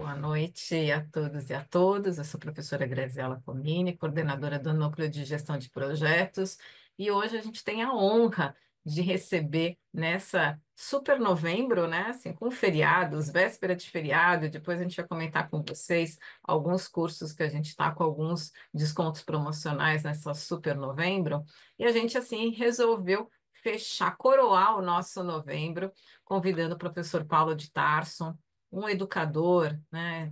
Boa noite a todos e a todas. Eu sou a professora Graziela Comini, coordenadora do Núcleo de Gestão de Projetos, e hoje a gente tem a honra de receber nessa super novembro, né, assim, com feriados, véspera de feriado, e depois a gente vai comentar com vocês alguns cursos que a gente está com alguns descontos promocionais nessa super novembro, e a gente, assim, resolveu fechar, coroar o nosso novembro, convidando o professor Paulo de Tarso, um educador, né,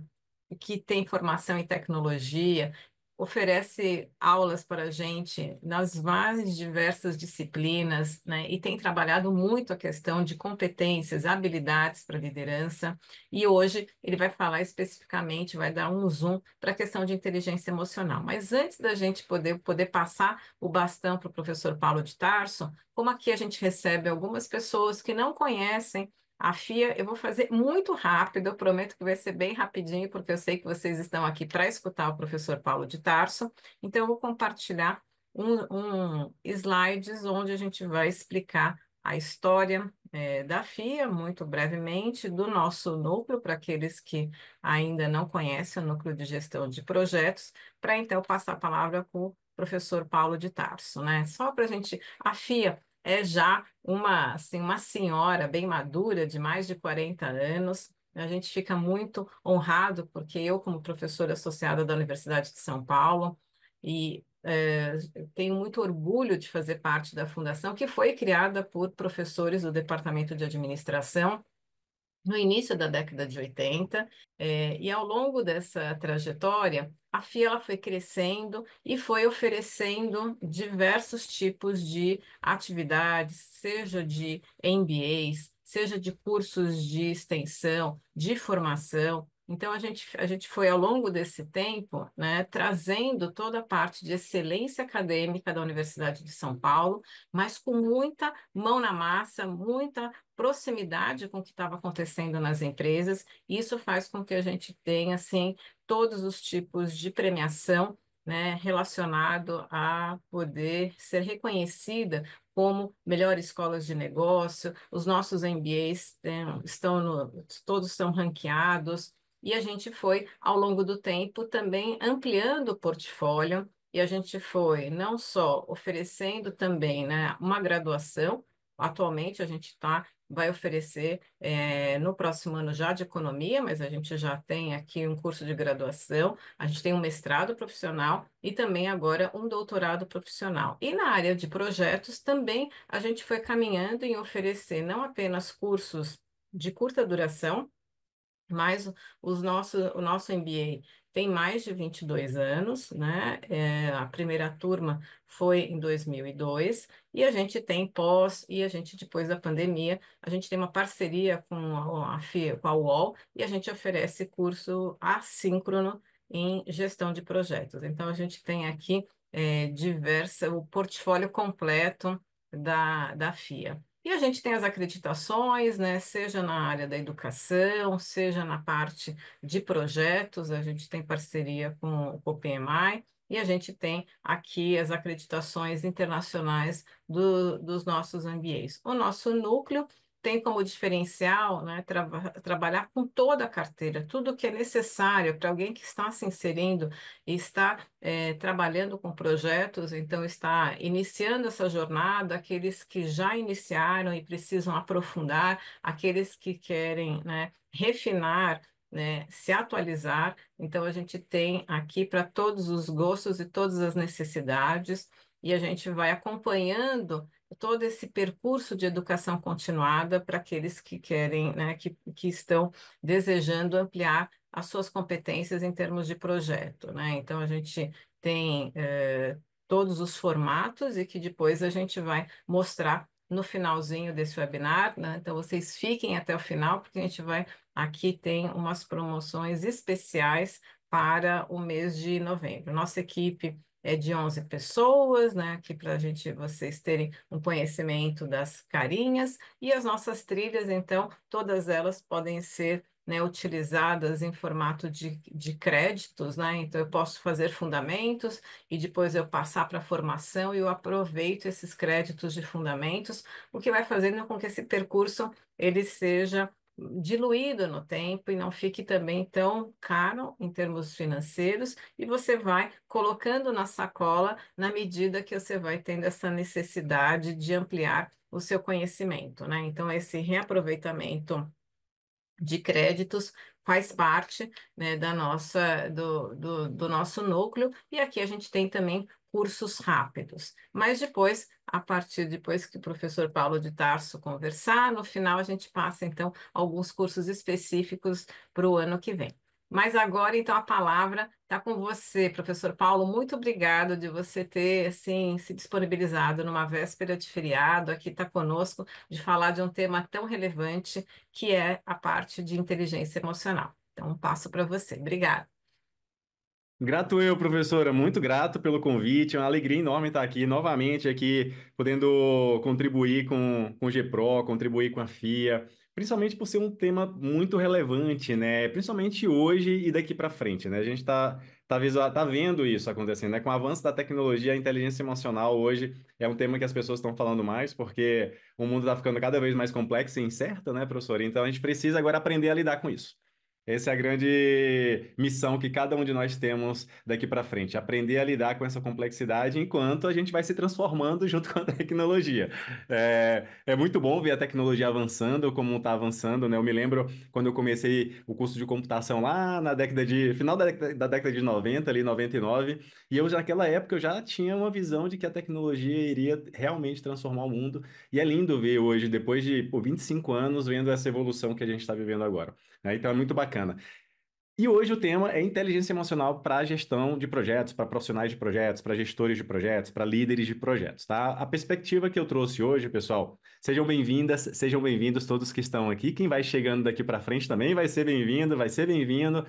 que tem formação em tecnologia, oferece aulas para a gente nas mais diversas disciplinas, né, e tem trabalhado muito a questão de competências, habilidades para liderança. E hoje ele vai falar especificamente, vai dar um zoom para a questão de inteligência emocional. Mas antes da gente poder passar o bastão para o professor Paulo de Tarso, como aqui a gente recebe algumas pessoas que não conhecem a FIA, eu vou fazer muito rápido, eu prometo que vai ser bem rapidinho, porque eu sei que vocês estão aqui para escutar o professor Paulo de Tarso. Então, eu vou compartilhar um slides onde a gente vai explicar a história da FIA, muito brevemente, do nosso núcleo, para aqueles que ainda não conhecem o núcleo de gestão de projetos, para então passar a palavra para o professor Paulo de Tarso, né? Só para a gente. A FIA é já uma senhora bem madura, de mais de 40 anos. A gente fica muito honrado, porque eu, como professora associada da Universidade de São Paulo, tenho muito orgulho de fazer parte da fundação, que foi criada por professores do Departamento de Administração no início da década de 80, e ao longo dessa trajetória, a FIA ela foi crescendo e foi oferecendo diversos tipos de atividades, seja de MBAs, seja de cursos de extensão, de formação. Então, a gente foi, ao longo desse tempo, né, trazendo toda a parte de excelência acadêmica da Universidade de São Paulo, mas com muita mão na massa, muita proximidade com o que estava acontecendo nas empresas. Isso faz com que a gente tenha, assim, todos os tipos de premiação, né, relacionado a poder ser reconhecida como melhores escolas de negócio. Os nossos MBAs todos estão ranqueados. E a gente foi, ao longo do tempo, também ampliando o portfólio, e a gente foi não só oferecendo também, né, uma graduação. Atualmente a gente vai oferecer no próximo ano já de economia, mas a gente já tem aqui um curso de graduação, a gente tem um mestrado profissional e também agora um doutorado profissional. E na área de projetos também a gente foi caminhando em oferecer não apenas cursos de curta duração, mas o nosso MBA tem mais de 22 anos, né? A primeira turma foi em 2002, e a gente tem pós, e a gente, depois da pandemia, a gente tem uma parceria com com a UOL, e a gente oferece curso assíncrono em gestão de projetos. Então, a gente tem aqui o portfólio completo da FIA. E a gente tem as acreditações, né, seja na área da educação, seja na parte de projetos, a gente tem parceria com o PMI, e a gente tem aqui as acreditações internacionais dos nossos MBAs. O nosso núcleo tem como diferencial, né, trabalhar com toda a carteira, tudo que é necessário para alguém que está se inserindo e está trabalhando com projetos, então está iniciando essa jornada, aqueles que já iniciaram e precisam aprofundar, aqueles que querem, né, refinar, né, se atualizar. Então, a gente tem aqui para todos os gostos e todas as necessidades, e a gente vai acompanhando todo esse percurso de educação continuada para aqueles que querem, né, que estão desejando ampliar as suas competências em termos de projeto, né? Então, a gente tem todos os formatos e que depois a gente vai mostrar no finalzinho desse webinar, né? Então, vocês fiquem até o final, porque a gente vai, aqui tem umas promoções especiais para o mês de novembro. Nossa equipe é de 11 pessoas, né? Aqui para vocês terem um conhecimento das carinhas, e as nossas trilhas, então, todas elas podem ser, né, utilizadas em formato de créditos, né? Então, eu posso fazer fundamentos e depois eu passar para a formação, e eu aproveito esses créditos de fundamentos, o que vai fazendo com que esse percurso ele seja diluído no tempo e não fique também tão caro em termos financeiros, e você vai colocando na sacola na medida que você vai tendo essa necessidade de ampliar o seu conhecimento, né? Então, esse reaproveitamento de créditos faz parte, né, do nosso núcleo, e aqui a gente tem também cursos rápidos. Mas depois, depois que o professor Paulo de Tarso conversar, no final a gente passa então alguns cursos específicos para o ano que vem. Mas agora, então, a palavra está com você, professor Paulo. Muito obrigado de você ter, assim, se disponibilizado numa véspera de feriado, aqui está conosco, de falar de um tema tão relevante que é a parte de inteligência emocional. Então, passo para você. Obrigada. Grato eu, professora, muito grato pelo convite, é uma alegria enorme estar aqui novamente, aqui podendo contribuir com o GPRO, contribuir com a FIA, principalmente por ser um tema muito relevante, né? Principalmente hoje e daqui para frente, né? A gente tá vendo isso acontecendo, né? Com o avanço da tecnologia, a inteligência emocional hoje é um tema que as pessoas estão falando mais, porque o mundo está ficando cada vez mais complexo e incerto, né, professora? Então a gente precisa agora aprender a lidar com isso. Essa é a grande missão que cada um de nós temos daqui para frente, aprender a lidar com essa complexidade enquanto a gente vai se transformando junto com a tecnologia. É muito bom ver a tecnologia avançando, como está avançando, né? Eu me lembro quando eu comecei o curso de computação lá na final da década de 90, ali 99, e eu já naquela época eu já tinha uma visão de que a tecnologia iria realmente transformar o mundo, e é lindo ver hoje, depois de 25 anos, vendo essa evolução que a gente está vivendo agora, né? Então é muito bacana. E hoje o tema é inteligência emocional para gestão de projetos, para profissionais de projetos, para gestores de projetos, para líderes de projetos, tá? A perspectiva que eu trouxe hoje, pessoal, sejam bem-vindas, sejam bem-vindos todos que estão aqui. Quem vai chegando daqui para frente também vai ser bem-vindo, vai ser bem-vindo.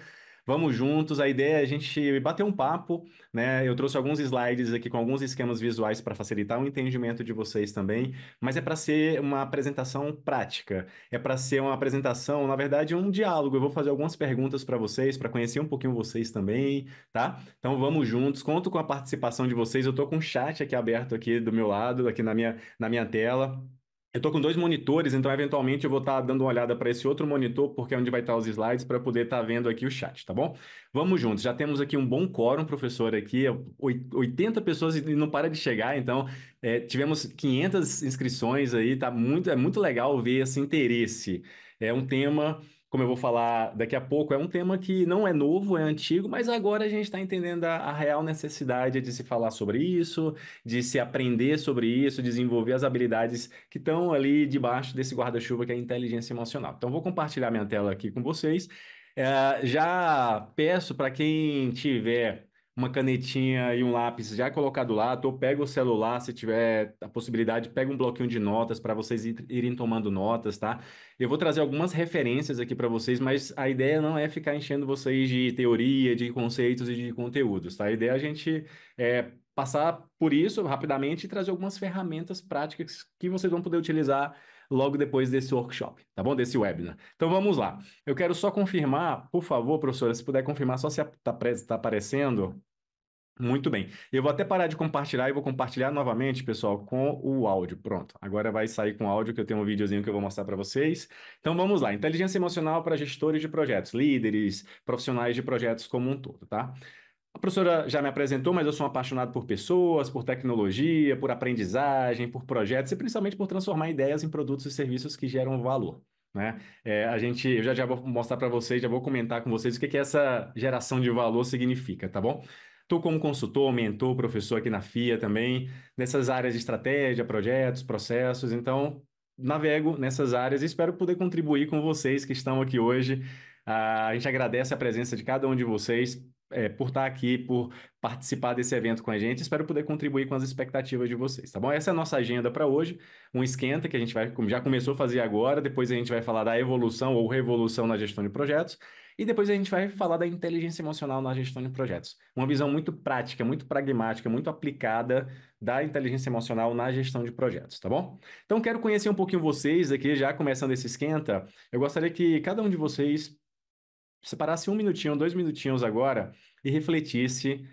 Vamos juntos. A ideia é a gente bater um papo, né? Eu trouxe alguns slides aqui com alguns esquemas visuais para facilitar o entendimento de vocês também, mas é para ser uma apresentação prática. É para ser uma apresentação, na verdade, um diálogo. Eu vou fazer algumas perguntas para vocês, para conhecer um pouquinho vocês também, tá? Então vamos juntos. Conto com a participação de vocês. Eu estou com um chat aqui aberto aqui do meu lado, aqui na minha tela. Eu estou com dois monitores, então eventualmente eu vou estar dando uma olhada para esse outro monitor, porque é onde vai estar os slides, para poder estar vendo aqui o chat, tá bom? Vamos juntos. Já temos aqui um bom quórum, professor, aqui, 80 pessoas e não para de chegar, então tivemos 500 inscrições aí, é muito legal ver esse interesse. É um tema, como eu vou falar daqui a pouco, é um tema que não é novo, é antigo, mas agora a gente está entendendo a real necessidade de se falar sobre isso, de se aprender sobre isso, desenvolver as habilidades que estão ali debaixo desse guarda-chuva que é a inteligência emocional. Então, vou compartilhar minha tela aqui com vocês. Já peço para quem tiver uma canetinha e um lápis já colocado lá, ou pega o celular, se tiver a possibilidade, pega um bloquinho de notas para vocês irem tomando notas, tá? Eu vou trazer algumas referências aqui para vocês, mas a ideia não é ficar enchendo vocês de teoria, de conceitos e de conteúdos, tá? A ideia é a gente passar por isso rapidamente e trazer algumas ferramentas práticas que vocês vão poder utilizar logo depois desse workshop, tá bom? Desse webinar. Então vamos lá. Eu quero só confirmar, por favor, professora, se puder confirmar só se está aparecendo. Muito bem. Eu vou até parar de compartilhar e vou compartilhar novamente, pessoal, com o áudio. Pronto. Agora vai sair com áudio, que eu tenho um videozinho que eu vou mostrar para vocês. Então vamos lá. Inteligência emocional para gestores de projetos, líderes, profissionais de projetos como um todo, tá? A professora já me apresentou, mas eu sou um apaixonado por pessoas, por tecnologia, por aprendizagem, por projetos e principalmente por transformar ideias em produtos e serviços que geram valor, né? Eu já vou mostrar para vocês, já vou comentar com vocês o que que essa geração de valor significa, tá bom? Estou como consultor, mentor, professor aqui na FIA também, nessas áreas de estratégia, projetos, processos, então navego nessas áreas e espero poder contribuir com vocês que estão aqui hoje. A gente agradece a presença de cada um de vocês por estar aqui, por participar desse evento com a gente. Espero poder contribuir com as expectativas de vocês, tá bom? Essa é a nossa agenda para hoje, um esquenta que a gente já começou a fazer agora, depois a gente vai falar da evolução ou revolução na gestão de projetos, e depois a gente vai falar da inteligência emocional na gestão de projetos. Uma visão muito prática, muito pragmática, muito aplicada da inteligência emocional na gestão de projetos, tá bom? Então, quero conhecer um pouquinho vocês aqui, já começando esse esquenta. Eu gostaria que cada um de vocês separasse um minutinho, 2 minutinhos agora e refletisse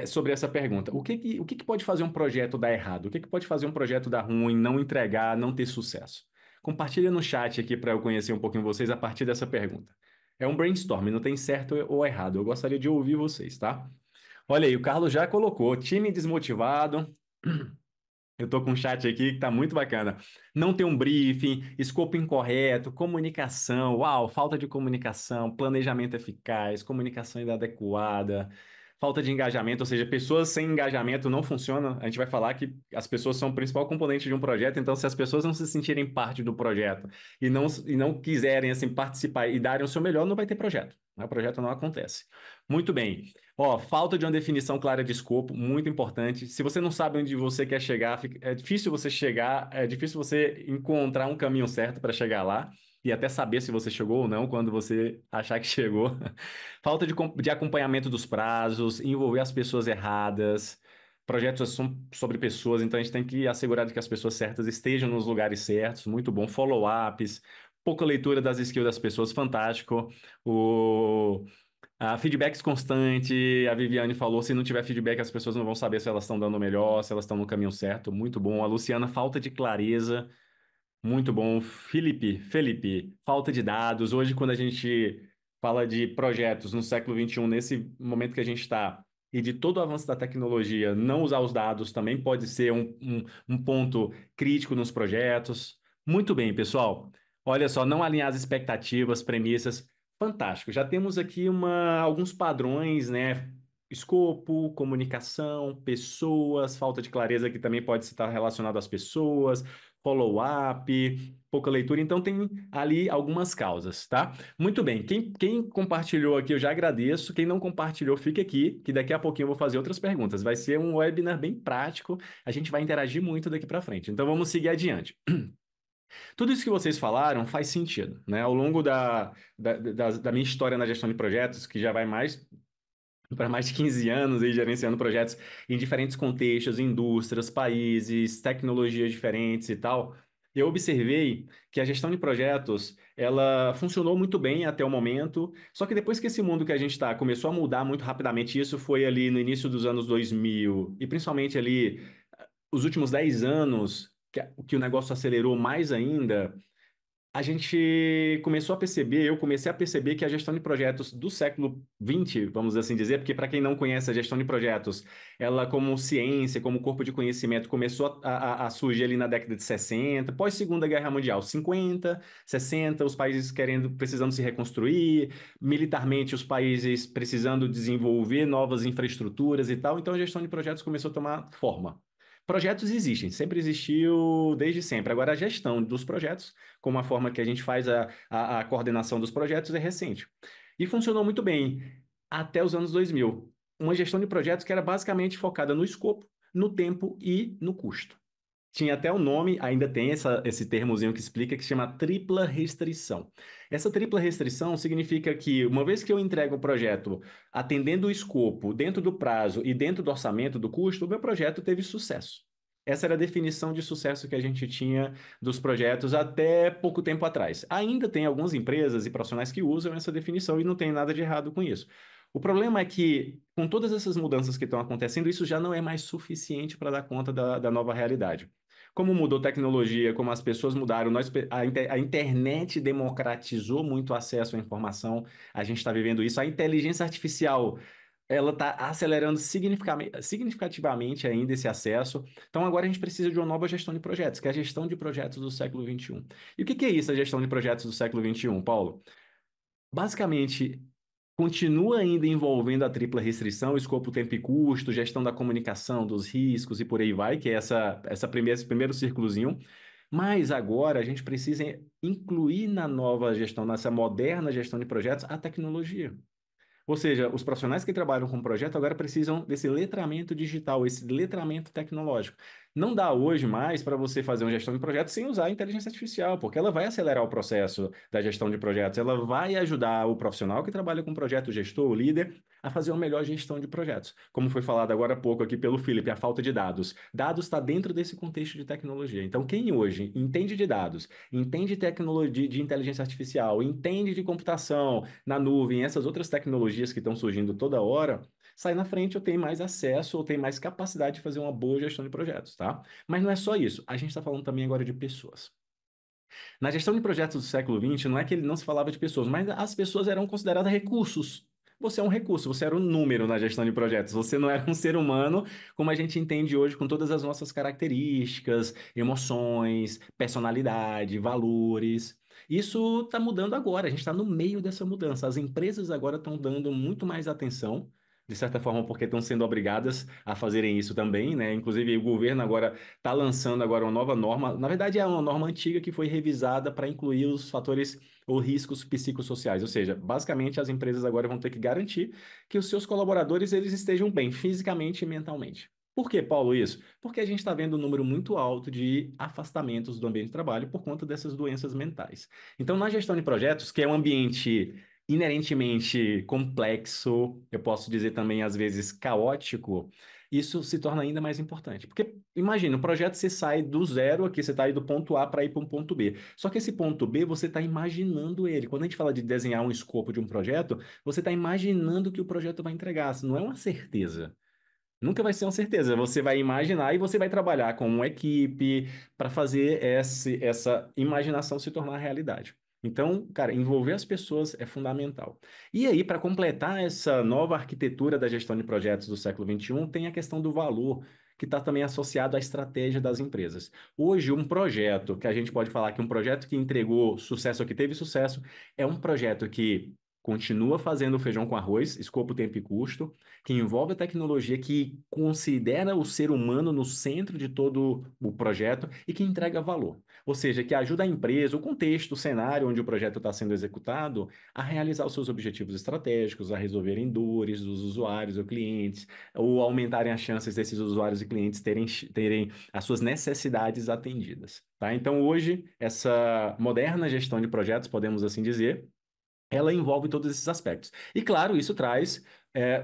sobre essa pergunta. O que que pode fazer um projeto dar errado? O que que pode fazer um projeto dar ruim, não entregar, não ter sucesso? Compartilha no chat aqui para eu conhecer um pouquinho vocês a partir dessa pergunta. É um brainstorm, não tem certo ou errado. Eu gostaria de ouvir vocês, tá? Olha aí, o Carlos já colocou time desmotivado. Eu tô com um chat aqui que tá muito bacana. Não ter um briefing, escopo incorreto, comunicação, uau, falta de comunicação, planejamento eficaz, comunicação inadequada, falta de engajamento, ou seja, pessoas sem engajamento não funcionam. A gente vai falar que as pessoas são o principal componente de um projeto, então se as pessoas não se sentirem parte do projeto e não quiserem assim participar e darem o seu melhor, não vai ter projeto, né? O projeto não acontece. Muito bem. Ó, falta de uma definição clara de escopo, muito importante. Se você não sabe onde você quer chegar, é difícil você chegar, é difícil você encontrar um caminho certo para chegar lá e até saber se você chegou ou não quando você achar que chegou. Falta de acompanhamento dos prazos, envolver as pessoas erradas. Projetos são sobre pessoas, então a gente tem que assegurar de que as pessoas certas estejam nos lugares certos. Muito bom. Follow-ups, pouca leitura das skills das pessoas, fantástico. O feedbacks constante, a Viviane falou, se não tiver feedback, as pessoas não vão saber se elas estão dando o melhor, se elas estão no caminho certo. Muito bom. A Luciana, falta de clareza. Muito bom. Felipe, falta de dados. Hoje, quando a gente fala de projetos no século XXI, nesse momento que a gente está, e de todo o avanço da tecnologia, não usar os dados também pode ser um ponto crítico nos projetos. Muito bem, pessoal. Olha só, não alinhar as expectativas, premissas. Fantástico. Já temos aqui alguns padrões, né? Escopo, comunicação, pessoas, falta de clareza que também pode estar relacionado às pessoas, follow-up, pouca leitura. Então, tem ali algumas causas, tá? Muito bem. Quem compartilhou aqui, eu já agradeço. Quem não compartilhou, fica aqui, que daqui a pouquinho eu vou fazer outras perguntas. Vai ser um webinar bem prático. A gente vai interagir muito daqui para frente. Então, vamos seguir adiante. Tudo isso que vocês falaram faz sentido, né? Ao longo da minha história na gestão de projetos, que já vai para mais de 15 anos aí gerenciando projetos em diferentes contextos, indústrias, países, tecnologias diferentes e tal, eu observei que a gestão de projetos, ela funcionou muito bem até o momento, só que depois que esse mundo que a gente está começou a mudar muito rapidamente, isso foi ali no início dos anos 2000 e principalmente ali os últimos 10 anos, que o negócio acelerou mais ainda, a gente começou a perceber, eu comecei a perceber que a gestão de projetos do século XX, vamos assim dizer, porque para quem não conhece a gestão de projetos, ela como ciência, como corpo de conhecimento, começou a surgir ali na década de 60, pós Segunda Guerra Mundial, 50, 60, os países precisando se reconstruir, militarmente os países precisando desenvolver novas infraestruturas e tal, então a gestão de projetos começou a tomar forma. Projetos existem, sempre existiu desde sempre. Agora, a gestão dos projetos como a forma que a gente faz a coordenação dos projetos é recente. E funcionou muito bem até os anos 2000. Uma gestão de projetos que era basicamente focada no escopo, no tempo e no custo. Tinha até o nome, ainda tem esse termozinho que explica, que se chama tripla restrição. Essa tripla restrição significa que, uma vez que eu entrego o projeto atendendo o escopo, dentro do prazo e dentro do orçamento do custo, o meu projeto teve sucesso. Essa era a definição de sucesso que a gente tinha dos projetos até pouco tempo atrás. Ainda tem algumas empresas e profissionais que usam essa definição e não tem nada de errado com isso. O problema é que, com todas essas mudanças que estão acontecendo, isso já não é mais suficiente para dar conta da nova realidade. Como mudou a tecnologia, como as pessoas mudaram, a internet democratizou muito o acesso à informação, a gente está vivendo isso. A inteligência artificial, ela está acelerando significativamente ainda esse acesso. Então, agora a gente precisa de uma nova gestão de projetos, que é a gestão de projetos do século XXI. E o que é isso, a gestão de projetos do século XXI, Paulo? Basicamente, continua ainda envolvendo a tripla restrição, escopo, tempo e custo, gestão da comunicação, dos riscos e por aí vai, que é esse primeiro círculozinho. Mas agora a gente precisa incluir na nova gestão, nessa moderna gestão de projetos, a tecnologia. Ou seja, os profissionais que trabalham com projeto agora precisam desse letramento digital, esse letramento tecnológico. Não dá hoje mais para você fazer uma gestão de projeto sem usar a inteligência artificial, porque ela vai acelerar o processo da gestão de projetos, ela vai ajudar o profissional que trabalha com projeto, o gestor, o líder, a fazer uma melhor gestão de projetos. Como foi falado agora há pouco aqui pelo Felipe, a falta de dados. Dados está dentro desse contexto de tecnologia. Então, quem hoje entende de dados, entende tecnologia de inteligência artificial, entende de computação na nuvem, essas outras tecnologias que estão surgindo toda hora, sai na frente ou tem mais acesso ou tem mais capacidade de fazer uma boa gestão de projetos, tá? Mas não é só isso. A gente está falando também agora de pessoas. Na gestão de projetos do século XX, não é que ele não se falava de pessoas, mas as pessoas eram consideradas recursos. Você é um recurso, você era um número na gestão de projetos. Você não era um ser humano como a gente entende hoje, com todas as nossas características, emoções, personalidade, valores. Isso está mudando agora, a gente está no meio dessa mudança. As empresas agora estão dando muito mais atenção, de certa forma, porque estão sendo obrigadas a fazerem isso também, né? Inclusive, o governo agora está lançando agora uma nova norma. Na verdade, é uma norma antiga que foi revisada para incluir os fatores ou riscos psicossociais. Ou seja, basicamente, as empresas agora vão ter que garantir que os seus colaboradores eles estejam bem fisicamente e mentalmente. Por que, Paulo, isso? Porque a gente está vendo um número muito alto de afastamentos do ambiente de trabalho por conta dessas doenças mentais. Então, na gestão de projetos, que é um ambiente inerentemente complexo, eu posso dizer também às vezes caótico, isso se torna ainda mais importante. Porque imagina, o projeto você sai do zero aqui, você está aí do ponto A para ir para um ponto B. Só que esse ponto B você está imaginando ele. Quando a gente fala de desenhar um escopo de um projeto, você está imaginando que o projeto vai entregar. Isso não é uma certeza. Nunca vai ser uma certeza. Você vai imaginar e você vai trabalhar com uma equipe para fazer essa imaginação se tornar realidade. Então, cara, envolver as pessoas é fundamental. E aí, para completar essa nova arquitetura da gestão de projetos do século XXI, tem a questão do valor, que está também associado à estratégia das empresas. Hoje, um projeto, que a gente pode falar que um projeto que entregou sucesso ou que teve sucesso, é um projeto que continua fazendo o feijão com arroz, escopo, tempo e custo, que envolve a tecnologia, que considera o ser humano no centro de todo o projeto e que entrega valor. Ou seja, que ajuda a empresa, o contexto, o cenário onde o projeto está sendo executado, a realizar os seus objetivos estratégicos, a resolverem dores dos usuários ou clientes, ou aumentarem as chances desses usuários e clientes terem as suas necessidades atendidas. Tá? Então, hoje, essa moderna gestão de projetos, podemos assim dizer, ela envolve todos esses aspectos. E claro, isso traz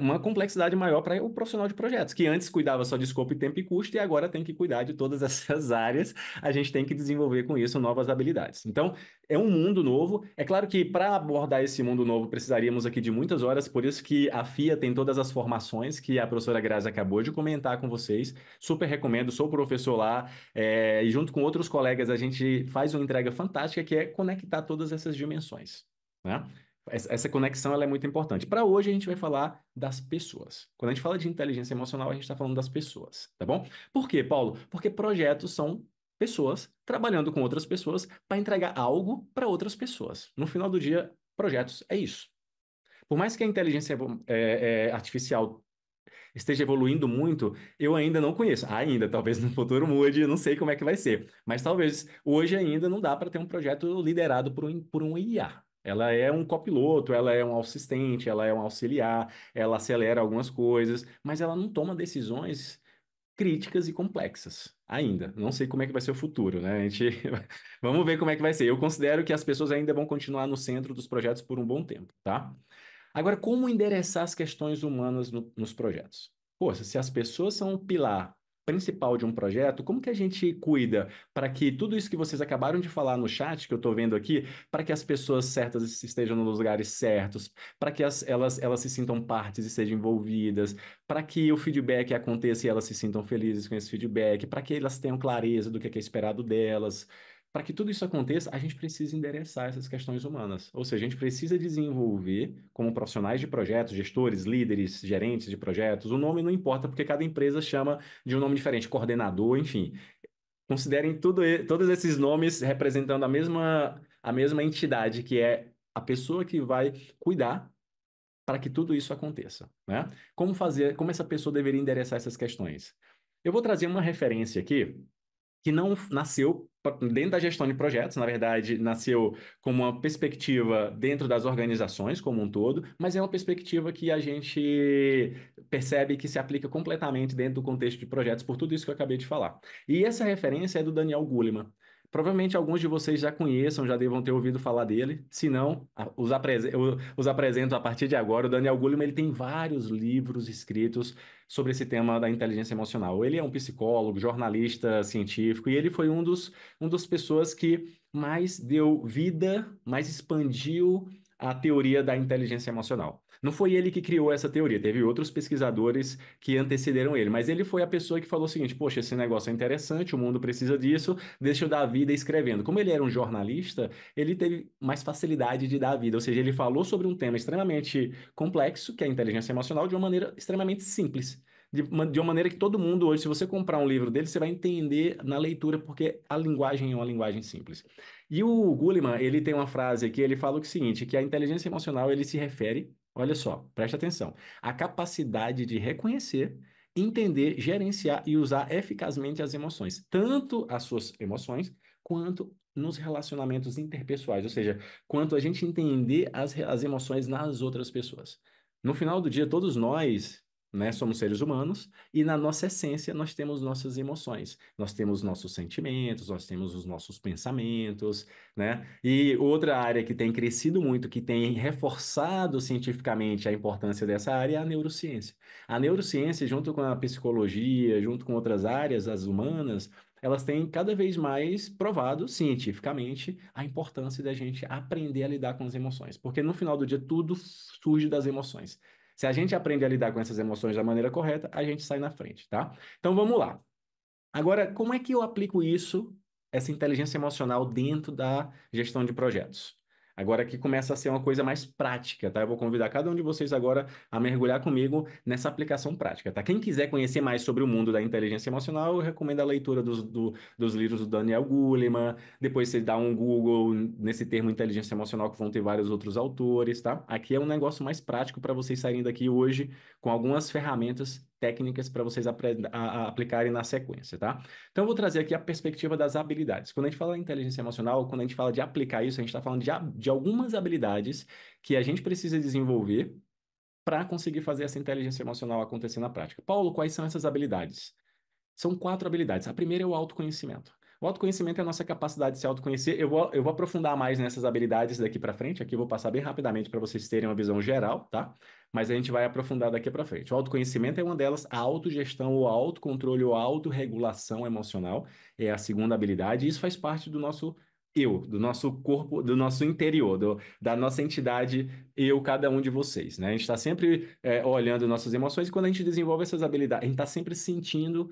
uma complexidade maior para o profissional de projetos, que antes cuidava só de escopo, tempo e custo, e agora tem que cuidar de todas essas áreas. A gente tem que desenvolver com isso novas habilidades. Então, é um mundo novo. É claro que para abordar esse mundo novo precisaríamos aqui de muitas horas, por isso que a FIA tem todas as formações que a professora Grazi acabou de comentar com vocês. Super recomendo, sou professor lá, e junto com outros colegas a gente faz uma entrega fantástica que é conectar todas essas dimensões. Né? Essa conexão ela é muito importante. Para hoje, a gente vai falar das pessoas. Quando a gente fala de inteligência emocional, a gente está falando das pessoas, tá bom? Por quê, Paulo? Porque projetos são pessoas trabalhando com outras pessoas para entregar algo para outras pessoas. No final do dia, projetos é isso. Por mais que a inteligência artificial esteja evoluindo muito, eu ainda não conheço. Ainda, talvez no futuro mude, não sei como é que vai ser. Mas talvez hoje ainda não dá para ter um projeto liderado por um IA. Ela é um copiloto, ela é um assistente, ela é um auxiliar, ela acelera algumas coisas, mas ela não toma decisões críticas e complexas. Ainda. Não sei como é que vai ser o futuro, né? A gente vamos ver como é que vai ser. Eu considero que as pessoas ainda vão continuar no centro dos projetos por um bom tempo, tá? Agora, como endereçar as questões humanas nos projetos? Poxa, se as pessoas são o pilar principal de um projeto, como que a gente cuida para que tudo isso que vocês acabaram de falar no chat, que eu estou vendo aqui, para que as pessoas certas estejam nos lugares certos, para que elas se sintam partes e sejam envolvidas, para que o feedback aconteça e elas se sintam felizes com esse feedback, para que elas tenham clareza do que é esperado delas. Para que tudo isso aconteça, a gente precisa endereçar essas questões humanas. Ou seja, a gente precisa desenvolver, como profissionais de projetos, gestores, líderes, gerentes de projetos, o nome não importa, porque cada empresa chama de um nome diferente, coordenador, enfim. Considerem todos esses nomes representando a mesma entidade, que é a pessoa que vai cuidar para que tudo isso aconteça, né? Como fazer, como essa pessoa deveria endereçar essas questões? Eu vou trazer uma referência aqui que não nasceu dentro da gestão de projetos, na verdade, nasceu como uma perspectiva dentro das organizações como um todo, mas é uma perspectiva que a gente percebe que se aplica completamente dentro do contexto de projetos, por tudo isso que eu acabei de falar. E essa referência é do Daniel Goleman. Provavelmente alguns de vocês já conheçam, já devam ter ouvido falar dele. Se não, eu os apresento a partir de agora. O Daniel Goleman ele tem vários livros escritos sobre esse tema da inteligência emocional. Ele é um psicólogo, jornalista científico, e ele foi um dos pessoas que mais deu vida, mais expandiu a teoria da inteligência emocional. Não foi ele que criou essa teoria, teve outros pesquisadores que antecederam ele, mas ele foi a pessoa que falou o seguinte: poxa, esse negócio é interessante, o mundo precisa disso, deixa eu dar vida escrevendo. Como ele era um jornalista, ele teve mais facilidade de dar vida, ou seja, ele falou sobre um tema extremamente complexo, que é a inteligência emocional, de uma maneira extremamente simples. De uma maneira que todo mundo hoje, se você comprar um livro dele, você vai entender na leitura, porque a linguagem é uma linguagem simples. E o Goleman, ele tem uma frase aqui, ele fala o seguinte, que a inteligência emocional, ele se refere, olha só, preste atenção, à capacidade de reconhecer, entender, gerenciar e usar eficazmente as emoções, tanto as suas emoções, quanto nos relacionamentos interpessoais, ou seja, quanto a gente entender as emoções nas outras pessoas. No final do dia, todos nós, né, somos seres humanos e na nossa essência nós temos nossas emoções, nós temos nossos sentimentos, nós temos os nossos pensamentos, né? E outra área que tem crescido muito, que tem reforçado cientificamente a importância dessa área é a neurociência. A neurociência, junto com a psicologia, junto com outras áreas, as humanas, elas têm cada vez mais provado cientificamente a importância da gente aprender a lidar com as emoções, porque no final do dia tudo surge das emoções. Se a gente aprende a lidar com essas emoções da maneira correta, a gente sai na frente, tá? Então vamos lá. Agora, como é que eu aplico isso, essa inteligência emocional, dentro da gestão de projetos? Agora aqui começa a ser uma coisa mais prática, tá? Eu vou convidar cada um de vocês agora a mergulhar comigo nessa aplicação prática, tá? Quem quiser conhecer mais sobre o mundo da inteligência emocional, eu recomendo a leitura dos livros do Daniel Goleman. Depois você dá um Google nesse termo inteligência emocional, que vão ter vários outros autores, tá? Aqui é um negócio mais prático para vocês saírem daqui hoje com algumas ferramentas técnicas para vocês a aplicarem na sequência, tá? Então, eu vou trazer aqui a perspectiva das habilidades. Quando a gente fala em inteligência emocional, quando a gente fala de aplicar isso, a gente está falando de algumas habilidades que a gente precisa desenvolver para conseguir fazer essa inteligência emocional acontecer na prática. Paulo, quais são essas habilidades? São quatro habilidades. A primeira é o autoconhecimento. O autoconhecimento é a nossa capacidade de se autoconhecer. Eu vou aprofundar mais nessas habilidades daqui para frente. Aqui eu vou passar bem rapidamente para vocês terem uma visão geral, tá? Mas a gente vai aprofundar daqui para frente. O autoconhecimento é uma delas, a autogestão, o autocontrole ou a autorregulação emocional é a segunda habilidade. E isso faz parte do nosso eu, do nosso corpo, do nosso interior, da nossa entidade, eu, cada um de vocês, né? A gente está sempre olhando nossas emoções e quando a gente desenvolve essas habilidades, a gente está sempre sentindo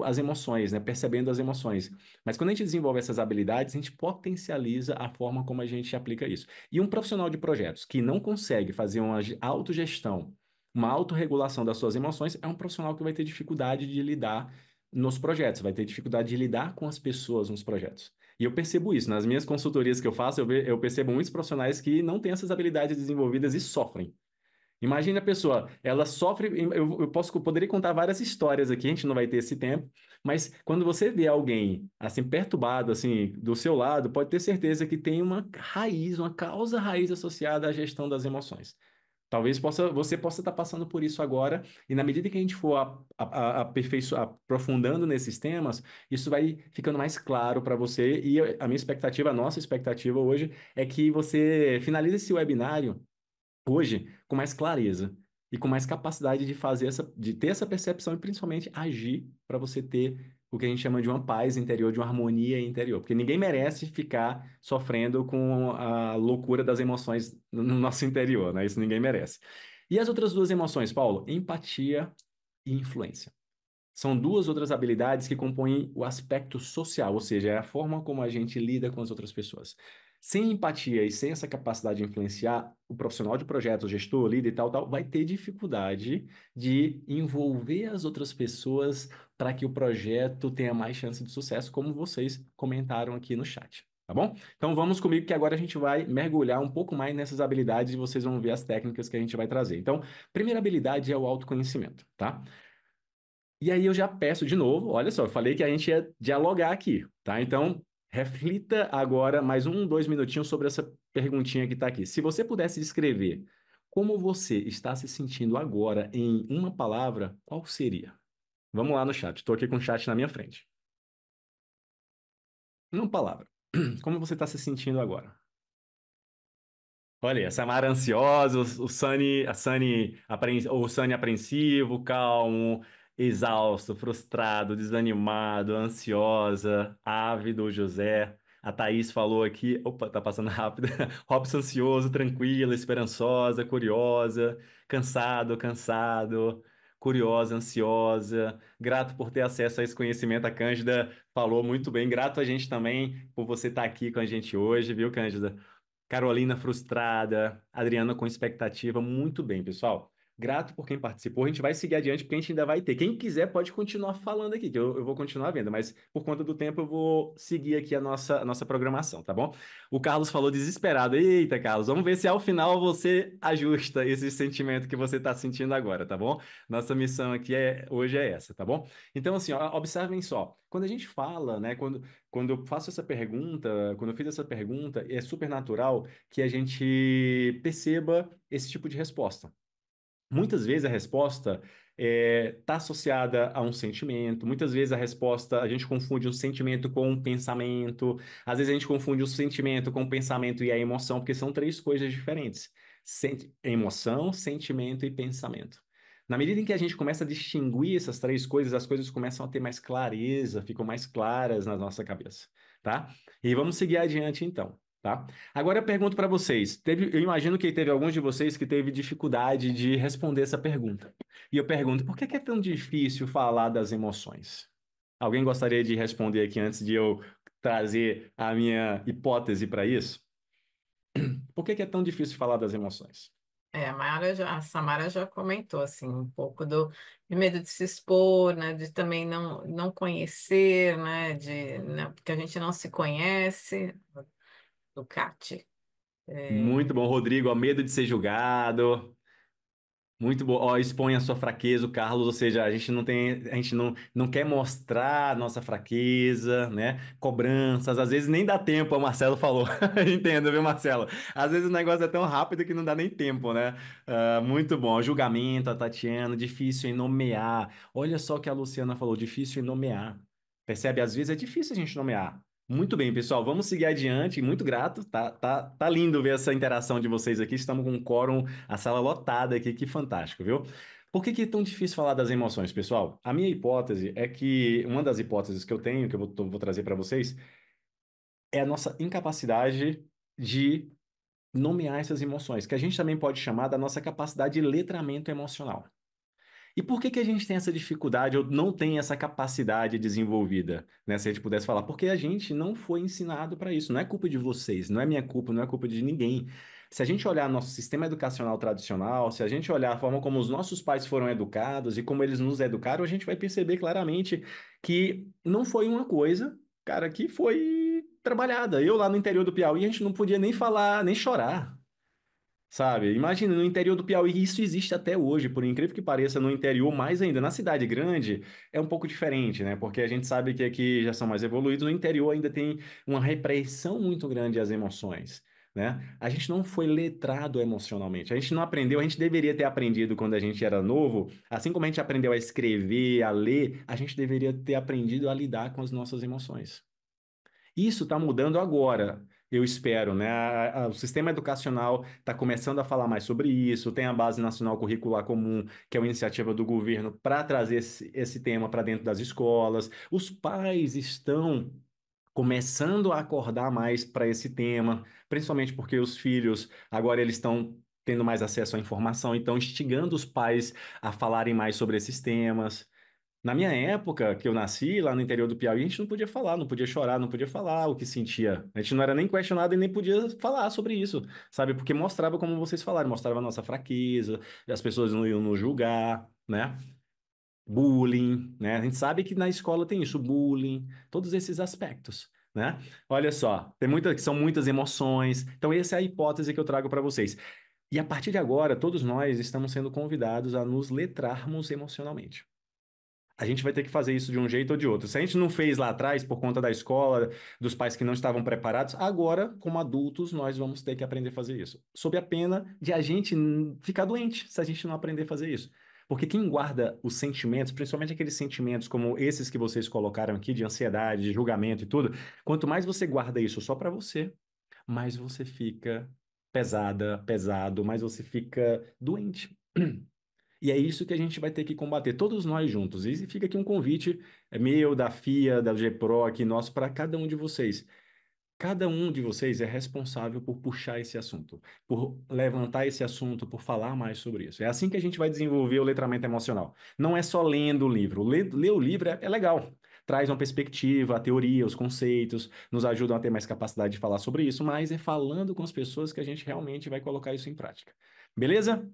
as emoções, né? Percebendo as emoções. Mas quando a gente desenvolve essas habilidades, a gente potencializa a forma como a gente aplica isso. E um profissional de projetos que não consegue fazer uma autogestão, uma autorregulação das suas emoções, é um profissional que vai ter dificuldade de lidar nos projetos, vai ter dificuldade de lidar com as pessoas nos projetos. E eu percebo isso. Nas minhas consultorias que eu faço, eu percebo muitos profissionais que não têm essas habilidades desenvolvidas e sofrem. Imagine a pessoa, ela sofre. Poderia contar várias histórias aqui, a gente não vai ter esse tempo, mas quando você vê alguém assim perturbado, assim, do seu lado, pode ter certeza que tem uma raiz, uma causa raiz associada à gestão das emoções. Talvez você possa estar passando por isso agora, e na medida que a gente for aprofundando nesses temas, isso vai ficando mais claro para você. E a minha expectativa, a nossa expectativa hoje, é que você finalize esse webinário hoje com mais clareza e com mais capacidade de fazer de ter essa percepção e principalmente agir para você ter o que a gente chama de uma paz interior, de uma harmonia interior, porque ninguém merece ficar sofrendo com a loucura das emoções no nosso interior, né? Isso ninguém merece. E as outras duas emoções, Paulo? Empatia e influência. São duas outras habilidades que compõem o aspecto social, ou seja, é a forma como a gente lida com as outras pessoas. Sem empatia e sem essa capacidade de influenciar, o profissional de projeto, o gestor, o líder e tal, tal, vai ter dificuldade de envolver as outras pessoas para que o projeto tenha mais chance de sucesso, como vocês comentaram aqui no chat. Tá bom? Então vamos comigo que agora a gente vai mergulhar um pouco mais nessas habilidades e vocês vão ver as técnicas que a gente vai trazer. Então, primeira habilidade é o autoconhecimento, tá? E aí eu já peço de novo, olha só, eu falei que a gente ia dialogar aqui, tá? Então, reflita agora mais 2 minutinhos sobre essa perguntinha que está aqui. Se você pudesse descrever como você está se sentindo agora em uma palavra, qual seria? Vamos lá no chat, estou aqui com o chat na minha frente. Uma palavra. Como você está se sentindo agora? Olha aí, a Samara ansiosa, o Sunny, o Sunny apreensivo, calmo, exausto, frustrado, desanimado, ansiosa, ávido, o José. A Thaís falou aqui, opa, tá passando rápido. Robson ansioso, tranquila, esperançosa, curiosa, cansado, cansado, curiosa, ansiosa, grato por ter acesso a esse conhecimento. A Cândida falou muito bem, grato a gente também por você estar aqui com a gente hoje, viu, Cândida? Carolina frustrada, Adriana com expectativa. Muito bem, pessoal. Grato por quem participou. A gente vai seguir adiante porque a gente ainda vai ter. Quem quiser pode continuar falando aqui, que eu vou continuar vendo, mas por conta do tempo eu vou seguir aqui a nossa programação, tá bom? O Carlos falou desesperado. Eita, Carlos, vamos ver se ao final você ajusta esse sentimento que você está sentindo agora, tá bom? Nossa missão aqui hoje é essa, tá bom? Então, assim, ó, observem só. Quando a gente fala, né, quando eu faço essa pergunta, quando eu fiz essa pergunta, é super natural que a gente perceba esse tipo de resposta. Muitas vezes a resposta está associada a um sentimento, muitas vezes a resposta, a gente confunde um sentimento com um pensamento, às vezes a gente confunde o sentimento com o pensamento e a emoção, porque são três coisas diferentes: emoção, sentimento e pensamento. Na medida em que a gente começa a distinguir essas três coisas, as coisas começam a ter mais clareza, ficam mais claras na nossa cabeça, tá? E vamos seguir adiante então. Tá? Agora eu pergunto para vocês. Eu imagino que teve alguns de vocês que teve dificuldade de responder essa pergunta. E eu pergunto, por que que é tão difícil falar das emoções? Alguém gostaria de responder aqui antes de eu trazer a minha hipótese para isso? Por que que é tão difícil falar das emoções? A Samara já comentou assim um pouco de medo de se expor, né, de também não conhecer, né, né, porque a gente não se conhece, do CAT. Muito bom, Rodrigo. Ó, medo de ser julgado. Muito bom. Ó, expõe a sua fraqueza, o Carlos, ou seja, a gente não quer mostrar a nossa fraqueza, né? Cobranças, às vezes nem dá tempo, o Marcelo falou. Entendo, viu, Marcelo? Às vezes o negócio é tão rápido que não dá nem tempo, né? Ah, muito bom. Julgamento, a Tatiana, difícil em nomear. Olha só o que a Luciana falou, difícil em nomear. Percebe? Às vezes é difícil a gente nomear. Muito bem, pessoal, vamos seguir adiante. Muito grato, tá lindo ver essa interação de vocês aqui. Estamos com um quórum, a sala lotada aqui, que fantástico, viu? Por que que é tão difícil falar das emoções, pessoal? A minha hipótese é que, uma das hipóteses que eu tenho, que vou trazer para vocês, é a nossa incapacidade de nomear essas emoções, que a gente também pode chamar da nossa capacidade de letramento emocional. E por que que a gente tem essa dificuldade ou não tem essa capacidade desenvolvida, né? Se a gente pudesse falar, porque a gente não foi ensinado para isso. Não é culpa de vocês, não é minha culpa, não é culpa de ninguém. Se a gente olhar nosso sistema educacional tradicional, se a gente olhar a forma como os nossos pais foram educados e como eles nos educaram, a gente vai perceber claramente que não foi uma coisa, cara, que foi trabalhada. Eu lá no interior do Piauí, a gente não podia nem falar, nem chorar. Sabe? Imagina, no interior do Piauí, isso existe até hoje, por incrível que pareça, no interior, mais ainda. Na cidade grande é um pouco diferente, né? Porque a gente sabe que aqui já são mais evoluídos, no interior ainda tem uma repressão muito grande às emoções, né? A gente não foi letrado emocionalmente, a gente não aprendeu, a gente deveria ter aprendido quando a gente era novo, assim como a gente aprendeu a escrever, a ler, a gente deveria ter aprendido a lidar com as nossas emoções. Isso está mudando agora, eu espero, né? O sistema educacional está começando a falar mais sobre isso. Tem a Base Nacional Curricular Comum, que é uma iniciativa do governo para trazer esse tema para dentro das escolas. Os pais estão começando a acordar mais para esse tema, principalmente porque os filhos agora eles estão tendo mais acesso à informação, então instigando os pais a falarem mais sobre esses temas. Na minha época, que eu nasci lá no interior do Piauí, a gente não podia falar, não podia chorar, não podia falar o que sentia. A gente não era nem questionado e nem podia falar sobre isso, sabe? Porque mostrava, como vocês falaram, mostrava a nossa fraqueza, as pessoas não iam nos julgar, né? Bullying, né? A gente sabe que na escola tem isso, bullying, todos esses aspectos, né? Olha só, são muitas emoções. Então, essa é a hipótese que eu trago para vocês. E a partir de agora, todos nós estamos sendo convidados a nos letrarmos emocionalmente. A gente vai ter que fazer isso de um jeito ou de outro. Se a gente não fez lá atrás por conta da escola, dos pais que não estavam preparados, agora, como adultos, nós vamos ter que aprender a fazer isso. Sob a pena de a gente ficar doente se a gente não aprender a fazer isso. Porque quem guarda os sentimentos, principalmente aqueles sentimentos como esses que vocês colocaram aqui, de ansiedade, de julgamento e tudo, quanto mais você guarda isso só para você, mais você fica pesado, mais você fica doente. E é isso que a gente vai ter que combater, todos nós juntos. E fica aqui um convite meu, da FIA, da GPRO, aqui nosso, para cada um de vocês. Cada um de vocês é responsável por puxar esse assunto, por levantar esse assunto, por falar mais sobre isso. É assim que a gente vai desenvolver o letramento emocional. Não é só lendo o livro. Ler o livro é legal. Traz uma perspectiva, a teoria, os conceitos, nos ajudam a ter mais capacidade de falar sobre isso, mas é falando com as pessoas que a gente realmente vai colocar isso em prática. Beleza?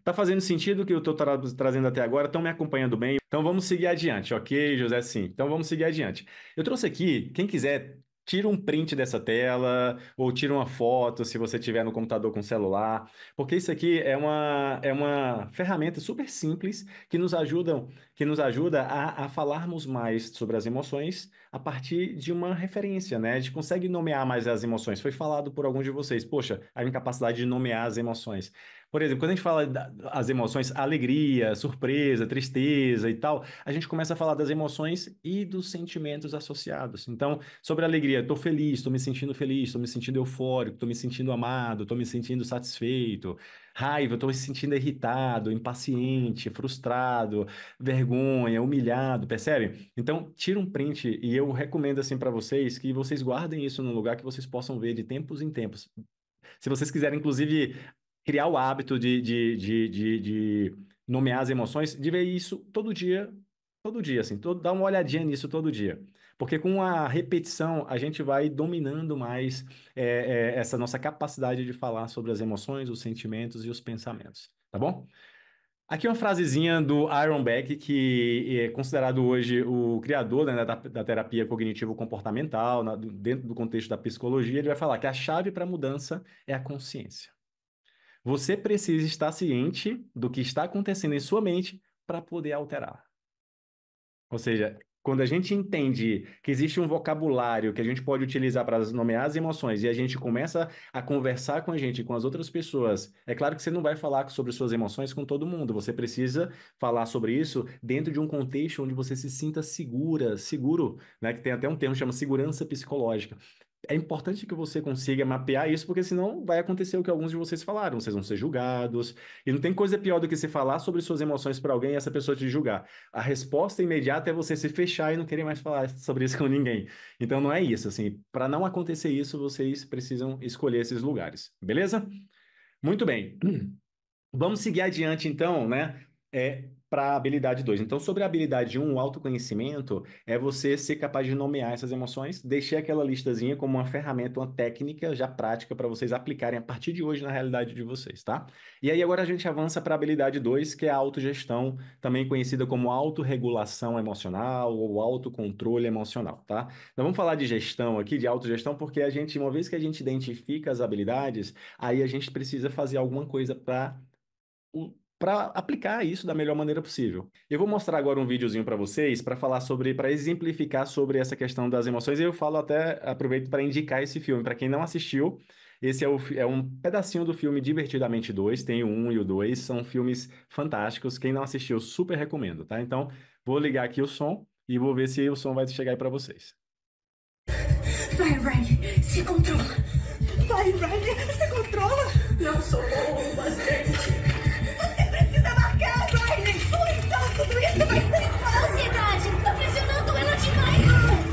Tá fazendo sentido o que eu estou trazendo até agora? Estão me acompanhando bem? Então vamos seguir adiante, ok, José? Sim. Então vamos seguir adiante. Eu trouxe aqui, quem quiser. Tira um print dessa tela ou tira uma foto se você tiver no computador com celular, porque isso aqui é uma ferramenta super simples que nos ajuda a falarmos mais sobre as emoções a partir de uma referência, né? A gente consegue nomear mais as emoções. Foi falado por alguns de vocês, poxa, a incapacidade de nomear as emoções. Por exemplo, quando a gente fala das emoções, alegria, surpresa, tristeza e tal, a gente começa a falar das emoções e dos sentimentos associados. Então, sobre alegria, estou feliz, estou me sentindo feliz, estou me sentindo eufórico, estou me sentindo amado, estou me sentindo satisfeito. Raiva, estou me sentindo irritado, impaciente, frustrado, vergonha, humilhado, percebe? Então, tira um print e eu recomendo assim para vocês que vocês guardem isso num lugar que vocês possam ver de tempos em tempos. Se vocês quiserem, inclusive, criar o hábito de nomear as emoções, de ver isso todo dia, assim, dá uma olhadinha nisso todo dia. Porque com a repetição, a gente vai dominando mais essa nossa capacidade de falar sobre as emoções, os sentimentos e os pensamentos, tá bom? Aqui uma frasezinha do Aaron Beck, que é considerado hoje o criador, né, da terapia cognitivo-comportamental, dentro do contexto da psicologia. Ele vai falar que a chave para a mudança é a consciência. Você precisa estar ciente do que está acontecendo em sua mente para poder alterar. Ou seja, quando a gente entende que existe um vocabulário que a gente pode utilizar para nomear as emoções e a gente começa a conversar com a gente, com as outras pessoas, é claro que você não vai falar sobre suas emoções com todo mundo. Você precisa falar sobre isso dentro de um contexto onde você se sinta seguro, né? Que tem até um termo que chama segurança psicológica. É importante que você consiga mapear isso, porque senão vai acontecer o que alguns de vocês falaram, vocês vão ser julgados. E não tem coisa pior do que você falar sobre suas emoções para alguém e essa pessoa te julgar. A resposta imediata é você se fechar e não querer mais falar sobre isso com ninguém. Então não é isso, assim, para não acontecer isso, vocês precisam escolher esses lugares, beleza? Muito bem. Vamos seguir adiante, então, né? Para a habilidade 2. Então, sobre a habilidade 1, o autoconhecimento é você ser capaz de nomear essas emoções. Deixei aquela listazinha como uma ferramenta, uma técnica já prática para vocês aplicarem a partir de hoje na realidade de vocês, tá? E aí agora a gente avança para a habilidade 2, que é a autogestão, também conhecida como autorregulação emocional ou autocontrole emocional, tá? Então vamos falar de gestão aqui, de autogestão, porque a gente, uma vez que a gente identifica as habilidades, aí a gente precisa fazer alguma coisa para aplicar isso da melhor maneira possível. Eu vou mostrar agora um videozinho para vocês para falar sobre, para exemplificar sobre essa questão das emoções. E eu falo até, aproveito para indicar esse filme. Para quem não assistiu, esse é um pedacinho do filme Divertidamente 2, tem o 1 e o 2, são filmes fantásticos. Quem não assistiu, super recomendo, tá? Então, vou ligar aqui o som e vou ver se o som vai chegar aí para vocês. Vai, Riley, se controla. Vai, Riley, se controla. Não sou bom o bastante. Você precisa marcar, Riley. Ou então tudo isso vai ser em vão. Ansiedade, tá pressionando ela demais.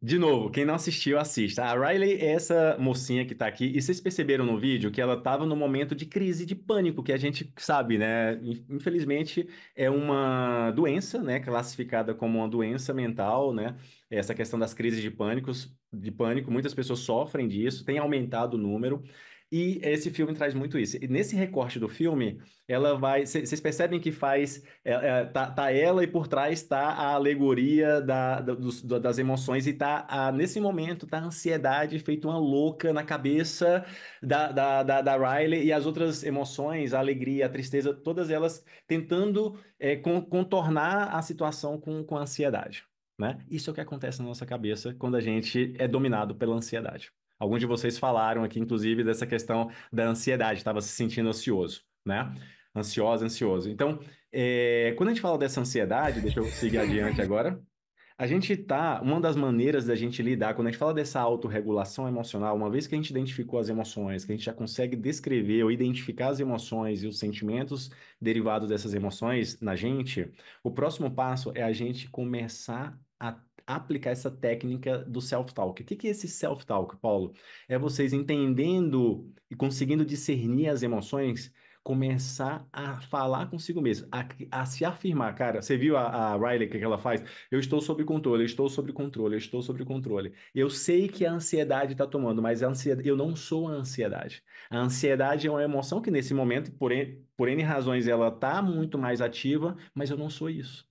De novo, quem não assistiu, assista. A Riley é essa mocinha que tá aqui, e vocês perceberam no vídeo que ela tava no momento de crise de pânico, que a gente sabe, né? Infelizmente, é uma doença, né? Classificada como uma doença mental, né? Essa questão das crises de pânico, muitas pessoas sofrem disso, tem aumentado o número. E esse filme traz muito isso. E nesse recorte do filme, ela vai. Vocês percebem que faz. Tá ela e por trás tá a alegoria das emoções, e nesse momento, tá a ansiedade feito uma louca na cabeça da Riley, e as outras emoções, a alegria, a tristeza, todas elas tentando contornar a situação com a ansiedade. Né? Isso é o que acontece na nossa cabeça quando a gente é dominado pela ansiedade. Alguns de vocês falaram aqui, inclusive, dessa questão da ansiedade, estava se sentindo ansioso, né? Ansiosa, ansioso. Então, quando a gente fala dessa ansiedade, deixa eu seguir Vai, adiante Riley. agora. A gente tá, uma das maneiras da gente lidar, quando a gente fala dessa autorregulação emocional, uma vez que a gente identificou as emoções, que a gente já consegue descrever ou identificar as emoções e os sentimentos derivados dessas emoções na gente, o próximo passo é a gente começar a aplicar essa técnica do self-talk. O que que é esse self-talk, Paulo? É vocês entendendo e conseguindo discernir as emoções, começar a falar consigo mesmo, a se afirmar. Cara, você viu a Riley, o que que ela faz? Eu estou sob controle, eu estou sob controle, eu estou sob controle. Eu sei que a ansiedade está tomando, mas a ansiedade, eu não sou a ansiedade. A ansiedade é uma emoção que nesse momento, por N razões, ela está muito mais ativa, mas eu não sou isso.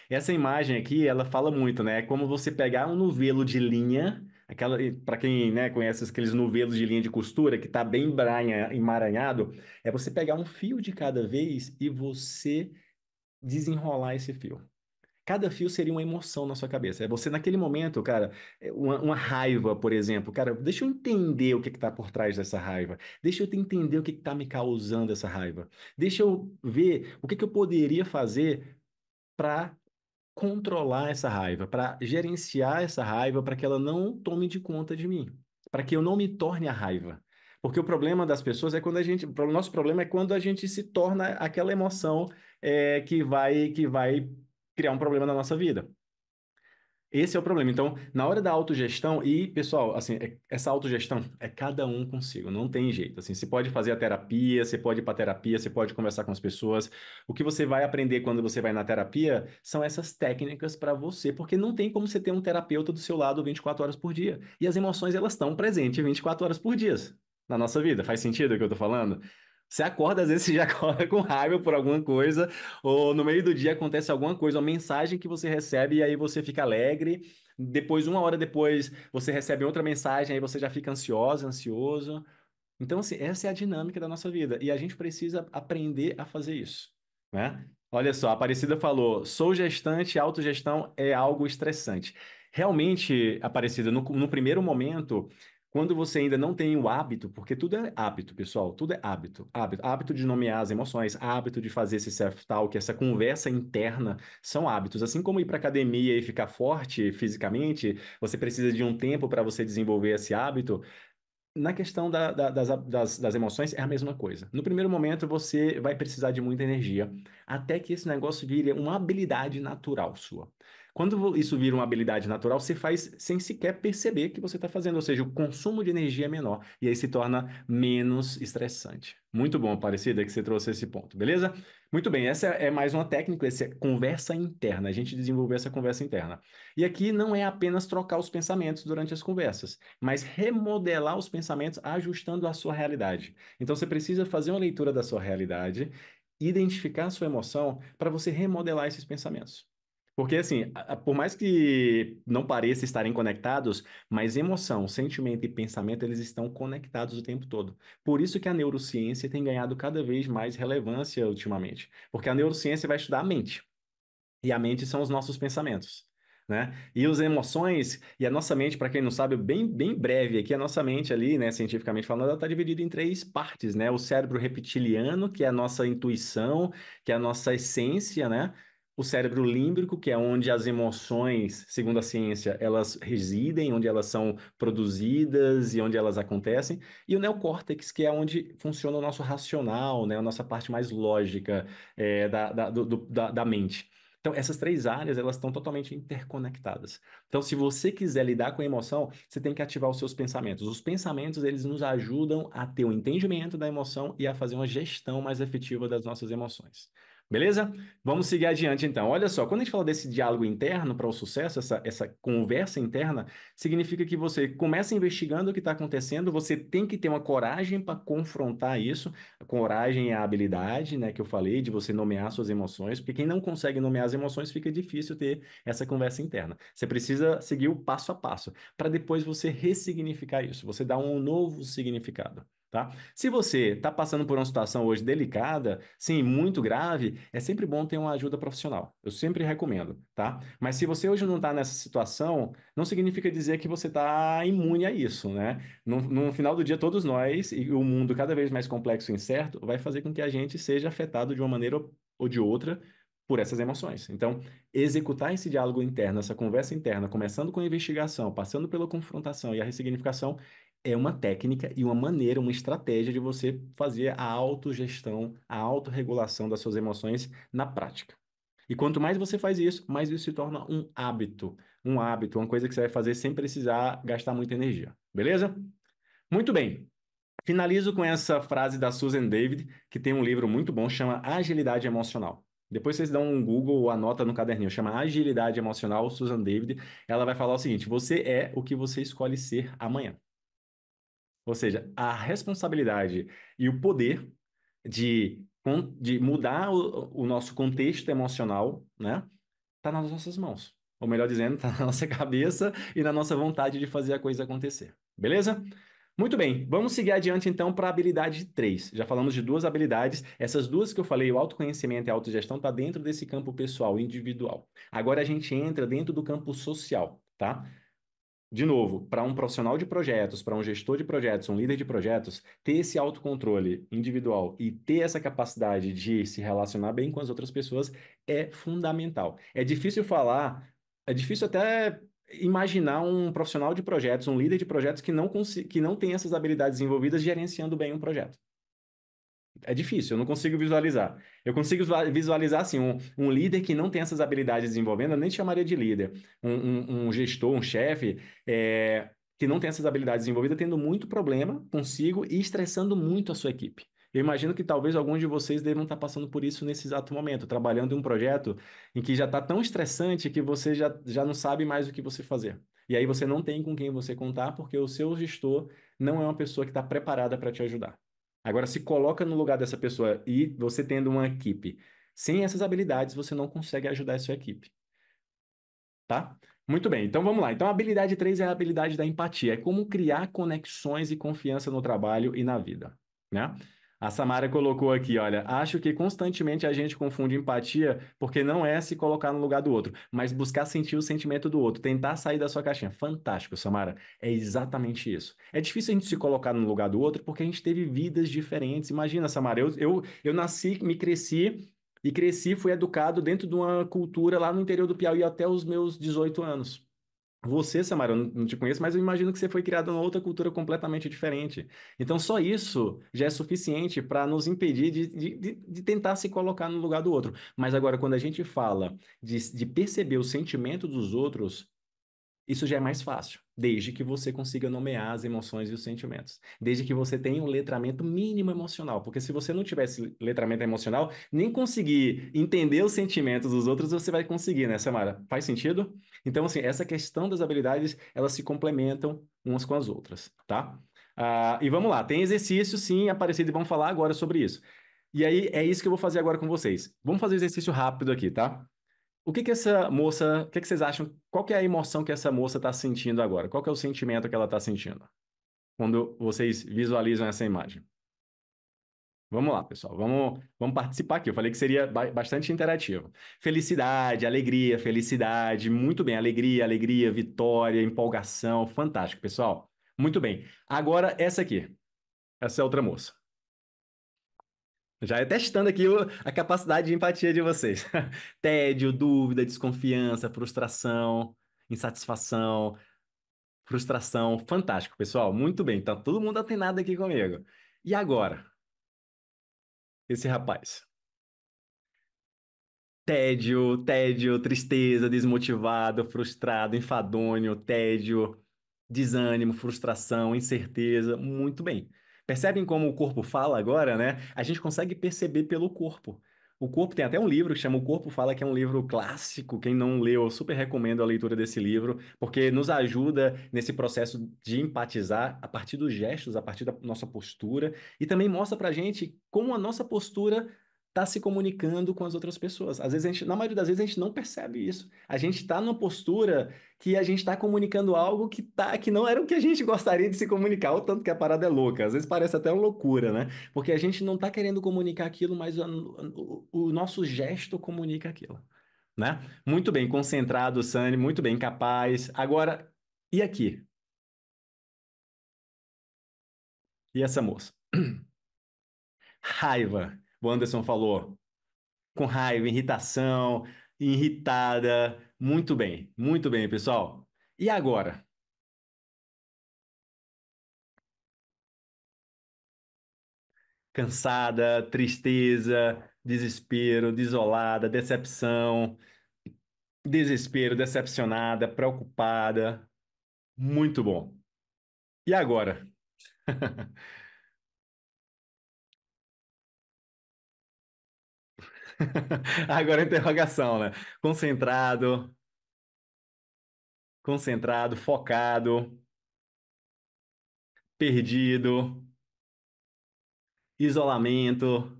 Essa imagem aqui, ela fala muito, né? É como você pegar um novelo de linha, aquela, para quem, né, conhece aqueles novelos de linha de costura que tá bem emaranhado, é você pegar um fio de cada vez e você desenrolar esse fio. Cada fio seria uma emoção na sua cabeça. É você naquele momento, cara, uma raiva, por exemplo. Cara, deixa eu entender o que está por trás dessa raiva. Deixa eu entender o que está me causando essa raiva. Deixa eu ver o que que eu poderia fazer para controlar essa raiva, para gerenciar essa raiva, para que ela não tome de conta de mim, para que eu não me torne a raiva. Porque o problema das pessoas é quando a gente, o nosso problema é quando a gente se torna aquela emoção que vai criar um problema na nossa vida. Esse é o problema. Então, na hora da autogestão, e pessoal, assim, essa autogestão é cada um consigo, não tem jeito. Assim, você pode fazer a terapia, você pode ir para terapia, você pode conversar com as pessoas. O que você vai aprender quando você vai na terapia são essas técnicas para você, porque não tem como você ter um terapeuta do seu lado 24 horas por dia. E as emoções, elas estão presentes 24 horas por dia na nossa vida. Faz sentido o que eu tô falando? Você acorda, às vezes você já acorda com raiva por alguma coisa, ou no meio do dia acontece alguma coisa, uma mensagem que você recebe e aí você fica alegre. Depois, uma hora depois, você recebe outra mensagem, aí você já fica ansiosa, ansioso. Então, assim, essa é a dinâmica da nossa vida e a gente precisa aprender a fazer isso, né? Olha só, a Aparecida falou: sou gestante, autogestão é algo estressante. Realmente, Aparecida, no primeiro momento, quando você ainda não tem o hábito, porque tudo é hábito, pessoal, tudo é hábito, hábito, hábito de nomear as emoções, hábito de fazer esse self-talk, essa conversa interna, são hábitos. Assim como ir para academia e ficar forte fisicamente, você precisa de um tempo para você desenvolver esse hábito. Na questão das emoções, é a mesma coisa. No primeiro momento, você vai precisar de muita energia, até que esse negócio vire uma habilidade natural sua. Quando isso vira uma habilidade natural, você faz sem sequer perceber que você está fazendo, ou seja, o consumo de energia é menor, e aí se torna menos estressante. Muito bom, Aparecida, que você trouxe esse ponto, beleza? Muito bem, essa é mais uma técnica, essa é conversa interna, a gente desenvolveu essa conversa interna. E aqui não é apenas trocar os pensamentos durante as conversas, mas remodelar os pensamentos ajustando a sua realidade. Então você precisa fazer uma leitura da sua realidade, identificar a sua emoção para você remodelar esses pensamentos. Porque assim, por mais que não pareça estarem conectados, mas emoção, sentimento e pensamento, eles estão conectados o tempo todo. Por isso que a neurociência tem ganhado cada vez mais relevância ultimamente. Porque a neurociência vai estudar a mente. E a mente são os nossos pensamentos, né? E as emoções, e a nossa mente, para quem não sabe, bem breve aqui, a nossa mente ali, né, cientificamente falando, ela está dividida em três partes, né? O cérebro reptiliano, que é a nossa intuição, que é a nossa essência, né? O cérebro límbico, que é onde as emoções, segundo a ciência, elas residem, onde elas são produzidas e onde elas acontecem. E o neocórtex, que é onde funciona o nosso racional, né? A nossa parte mais lógica, da mente. Então, essas três áreas, elas estão totalmente interconectadas. Então, se você quiser lidar com a emoção, você tem que ativar os seus pensamentos. Os pensamentos, eles nos ajudam a ter o entendimento da emoção e a fazer uma gestão mais efetiva das nossas emoções. Beleza? Vamos seguir adiante, então. Olha só, quando a gente fala desse diálogo interno para o sucesso, essa conversa interna, significa que você começa investigando o que está acontecendo, você tem que ter uma coragem para confrontar isso. A coragem é a habilidade, né, que eu falei, de você nomear suas emoções, porque quem não consegue nomear as emoções fica difícil ter essa conversa interna. Você precisa seguir o passo a passo, para depois você ressignificar isso, você dá um novo significado. Tá? Se você está passando por uma situação hoje delicada, sim, muito grave, é sempre bom ter uma ajuda profissional. Eu sempre recomendo, tá? Mas se você hoje não está nessa situação, não significa dizer que você está imune a isso, né? No final do dia, todos nós, e o mundo cada vez mais complexo e incerto, vai fazer com que a gente seja afetado de uma maneira ou de outra por essas emoções. Então, executar esse diálogo interno, essa conversa interna, começando com a investigação, passando pela confrontação e a ressignificação, é uma técnica e uma maneira, uma estratégia de você fazer a autogestão, a autorregulação das suas emoções na prática. E quanto mais você faz isso, mais isso se torna um hábito, uma coisa que você vai fazer sem precisar gastar muita energia. Beleza? Muito bem. Finalizo com essa frase da Susan David, que tem um livro muito bom, chama Agilidade Emocional. Depois vocês dão um Google ou anota no caderninho, chama Agilidade Emocional, Susan David. Ela vai falar o seguinte: você é o que você escolhe ser amanhã. Ou seja, a responsabilidade e o poder de mudar o nosso contexto emocional, né, tá nas nossas mãos. Ou melhor dizendo, tá na nossa cabeça e na nossa vontade de fazer a coisa acontecer. Beleza? Muito bem, vamos seguir adiante então para a habilidade 3. Já falamos de duas habilidades, essas duas que eu falei, o autoconhecimento e a autogestão, está dentro desse campo pessoal, individual. Agora a gente entra dentro do campo social, tá? De novo, para um profissional de projetos, para um gestor de projetos, um líder de projetos, ter esse autocontrole individual e ter essa capacidade de se relacionar bem com as outras pessoas é fundamental. É difícil falar, é difícil até imaginar um profissional de projetos, um líder de projetos que não tem essas habilidades desenvolvidas gerenciando bem um projeto. É difícil, eu não consigo visualizar. Eu consigo visualizar, assim, um líder que não tem essas habilidades desenvolvendo, eu nem chamaria de líder. Um gestor, um chefe, que não tem essas habilidades desenvolvidas, tendo muito problema consigo e estressando muito a sua equipe. Eu imagino que talvez alguns de vocês devam estar passando por isso nesse exato momento, trabalhando em um projeto em que já está tão estressante que você já não sabe mais o que você fazer. E aí você não tem com quem você contar, porque o seu gestor não é uma pessoa que está preparada para te ajudar. Agora, se coloca no lugar dessa pessoa e você tendo uma equipe sem essas habilidades, você não consegue ajudar a sua equipe, tá? Muito bem, então vamos lá. Então, a habilidade 3 é a habilidade da empatia, é como criar conexões e confiança no trabalho e na vida, né? A Samara colocou aqui, olha, acho que constantemente a gente confunde empatia porque não é se colocar no lugar do outro, mas buscar sentir o sentimento do outro, tentar sair da sua caixinha. Fantástico, Samara. É exatamente isso. É difícil a gente se colocar no lugar do outro porque a gente teve vidas diferentes. Imagina, Samara, eu nasci, me cresci e cresci, fui educado dentro de uma cultura lá no interior do Piauí até os meus 18 anos. Você, Samara, eu não te conheço, mas eu imagino que você foi criado numa outra cultura completamente diferente. Então, só isso já é suficiente para nos impedir de tentar se colocar no lugar do outro. Mas agora, quando a gente fala de perceber o sentimento dos outros, isso já é mais fácil, desde que você consiga nomear as emoções e os sentimentos. Desde que você tenha um letramento mínimo emocional. Porque se você não tivesse letramento emocional, nem conseguir entender os sentimentos dos outros, você vai conseguir, né, Samara? Faz sentido? Então, assim, essa questão das habilidades, elas se complementam umas com as outras, tá? E vamos lá, tem exercício, sim, aparecido, e vamos falar agora sobre isso. E aí, é isso que eu vou fazer agora com vocês. Vamos fazer um exercício rápido aqui, tá? O que que essa moça, o que que vocês acham? Qual que é a emoção que essa moça está sentindo agora? Qual que é o sentimento que ela está sentindo quando vocês visualizam essa imagem? Vamos lá, pessoal. Vamos participar aqui. Eu falei que seria bastante interativo. Felicidade, alegria, felicidade. Muito bem. Alegria, alegria, vitória, empolgação. Fantástico, pessoal. Muito bem. Agora, essa aqui. Essa é outra moça. Já é testando aqui a capacidade de empatia de vocês. Tédio, dúvida, desconfiança, frustração, insatisfação, frustração. Fantástico, pessoal. Muito bem. Tá todo mundo atenado aqui comigo. E agora? Esse rapaz. Tédio, tristeza, desmotivado, frustrado, enfadonho, tédio, desânimo, frustração, incerteza. Muito bem. Percebem como o corpo fala agora, né? A gente consegue perceber pelo corpo. O corpo tem até um livro que chama O Corpo Fala, que é um livro clássico. Quem não leu, eu super recomendo a leitura desse livro, porque nos ajuda nesse processo de empatizar a partir dos gestos, a partir da nossa postura, e também mostra pra gente como a nossa postura está se comunicando com as outras pessoas. Às vezes na maioria das vezes a gente não percebe isso. A gente está numa postura que a gente está comunicando algo que não era o que a gente gostaria de se comunicar, o tanto que a parada é louca. Às vezes parece até uma loucura, né? Porque a gente não está querendo comunicar aquilo, mas o nosso gesto comunica aquilo, né? Muito bem, concentrado, Sani, muito bem, capaz. Agora, e aqui? E essa moça? Raiva. O Anderson falou. com raiva, irritação, irritada. Muito bem, pessoal. E agora? Cansada, tristeza, desespero, desolada, decepção, desespero, decepcionada, preocupada. Muito bom. E agora? Agora a interrogação, né? Concentrado, concentrado, focado, perdido, isolamento,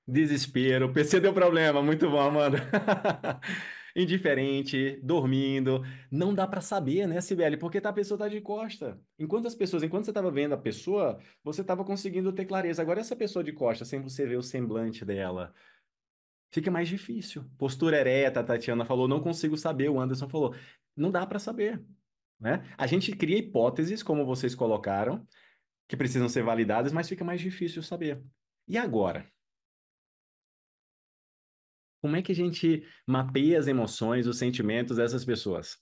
desespero. PC deu problema, muito bom, Amanda. Indiferente, dormindo. Não dá pra saber, né, Sibeli? Porque a pessoa tá de costa. Enquanto você tava vendo a pessoa, você tava conseguindo ter clareza. Agora, essa pessoa de costa, sem você ver o semblante dela, fica mais difícil. Postura ereta, a Tatiana falou, não consigo saber. O Anderson falou, não dá pra saber, né? A gente cria hipóteses, como vocês colocaram, que precisam ser validadas, mas fica mais difícil saber. E agora? Como é que a gente mapeia as emoções, os sentimentos dessas pessoas?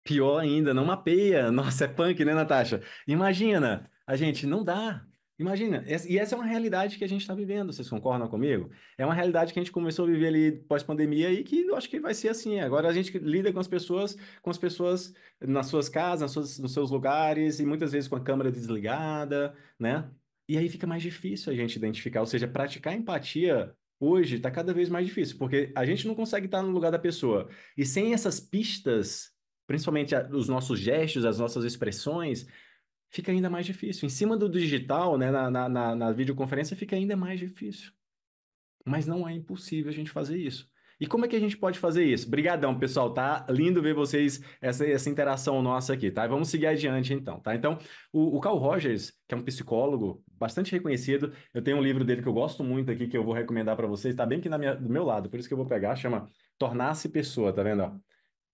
Pior ainda, não mapeia. Nossa, é punk, né, Natasha? Imagina, a gente não dá. Imagina, e essa é uma realidade que a gente está vivendo, vocês concordam comigo? É uma realidade que a gente começou a viver ali pós-pandemia e que eu acho que vai ser assim. Agora a gente lida com as pessoas nas suas casas, nos seus lugares, e muitas vezes com a câmera desligada, né? E aí fica mais difícil a gente identificar, ou seja, praticar empatia hoje está cada vez mais difícil, porque a gente não consegue estar no lugar da pessoa. E sem essas pistas principalmente os nossos gestos, as nossas expressões, fica ainda mais difícil. Em cima do digital, né, na videoconferência, fica ainda mais difícil. Mas não é impossível a gente fazer isso. E como é que a gente pode fazer isso? Brigadão, pessoal, tá? Lindo ver vocês, essa interação nossa aqui, tá? Vamos seguir adiante então, tá? Então, o Carl Rogers, que é um psicólogo bastante reconhecido, eu tenho um livro dele que eu gosto muito aqui, que eu vou recomendar para vocês, tá bem aqui do meu lado, por isso que eu vou pegar, chama Tornar-se Pessoa, tá vendo? Ó?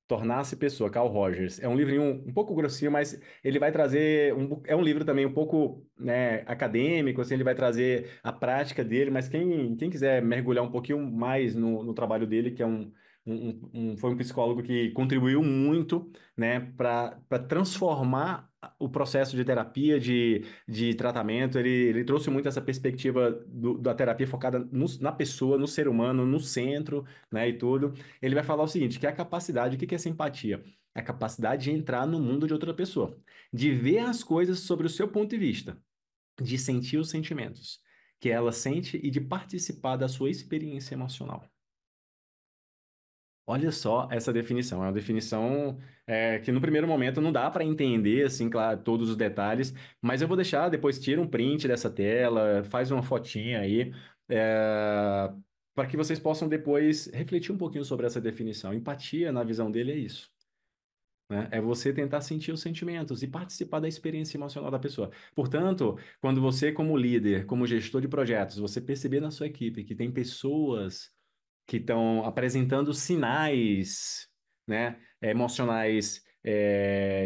Tornar-se Pessoa, Carl Rogers. É um livrinho um pouco grossinho, mas ele vai trazer. É um livro também um pouco, né, acadêmico, assim, ele vai trazer a prática dele, mas quem quiser mergulhar um pouquinho mais no trabalho dele, que é foi um psicólogo que contribuiu muito, né, para transformar o processo de terapia, de tratamento. Ele trouxe muito essa perspectiva da terapia focada na pessoa, no ser humano, no centro, né, e tudo. Ele vai falar o seguinte, que é a capacidade, o que é essa empatia? É a capacidade de entrar no mundo de outra pessoa, de ver as coisas sobre o seu ponto de vista, de sentir os sentimentos que ela sente e de participar da sua experiência emocional. Olha só essa definição. É uma definição que no primeiro momento não dá para entender, assim, claro, todos os detalhes, mas eu vou deixar, depois tira um print dessa tela, faz uma fotinha aí, para que vocês possam depois refletir um pouquinho sobre essa definição. Empatia, na visão dele, é isso. Né? É você tentar sentir os sentimentos e participar da experiência emocional da pessoa. Portanto, quando você, como líder, como gestor de projetos, você perceber na sua equipe que tem pessoas que estão apresentando sinais, né, emocionais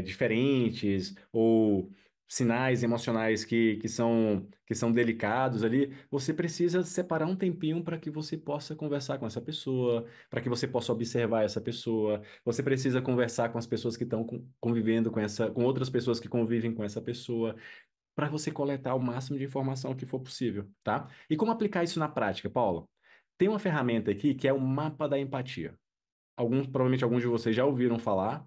diferentes ou sinais emocionais que são delicados ali, você precisa separar um tempinho para que você possa conversar com essa pessoa, para que você possa observar essa pessoa. Você precisa conversar com as pessoas que estão convivendo com outras pessoas que convivem com essa pessoa, para você coletar o máximo de informação que for possível, tá? E como aplicar isso na prática, Paulo? Tem uma ferramenta aqui que é o mapa da empatia. Provavelmente alguns de vocês já ouviram falar,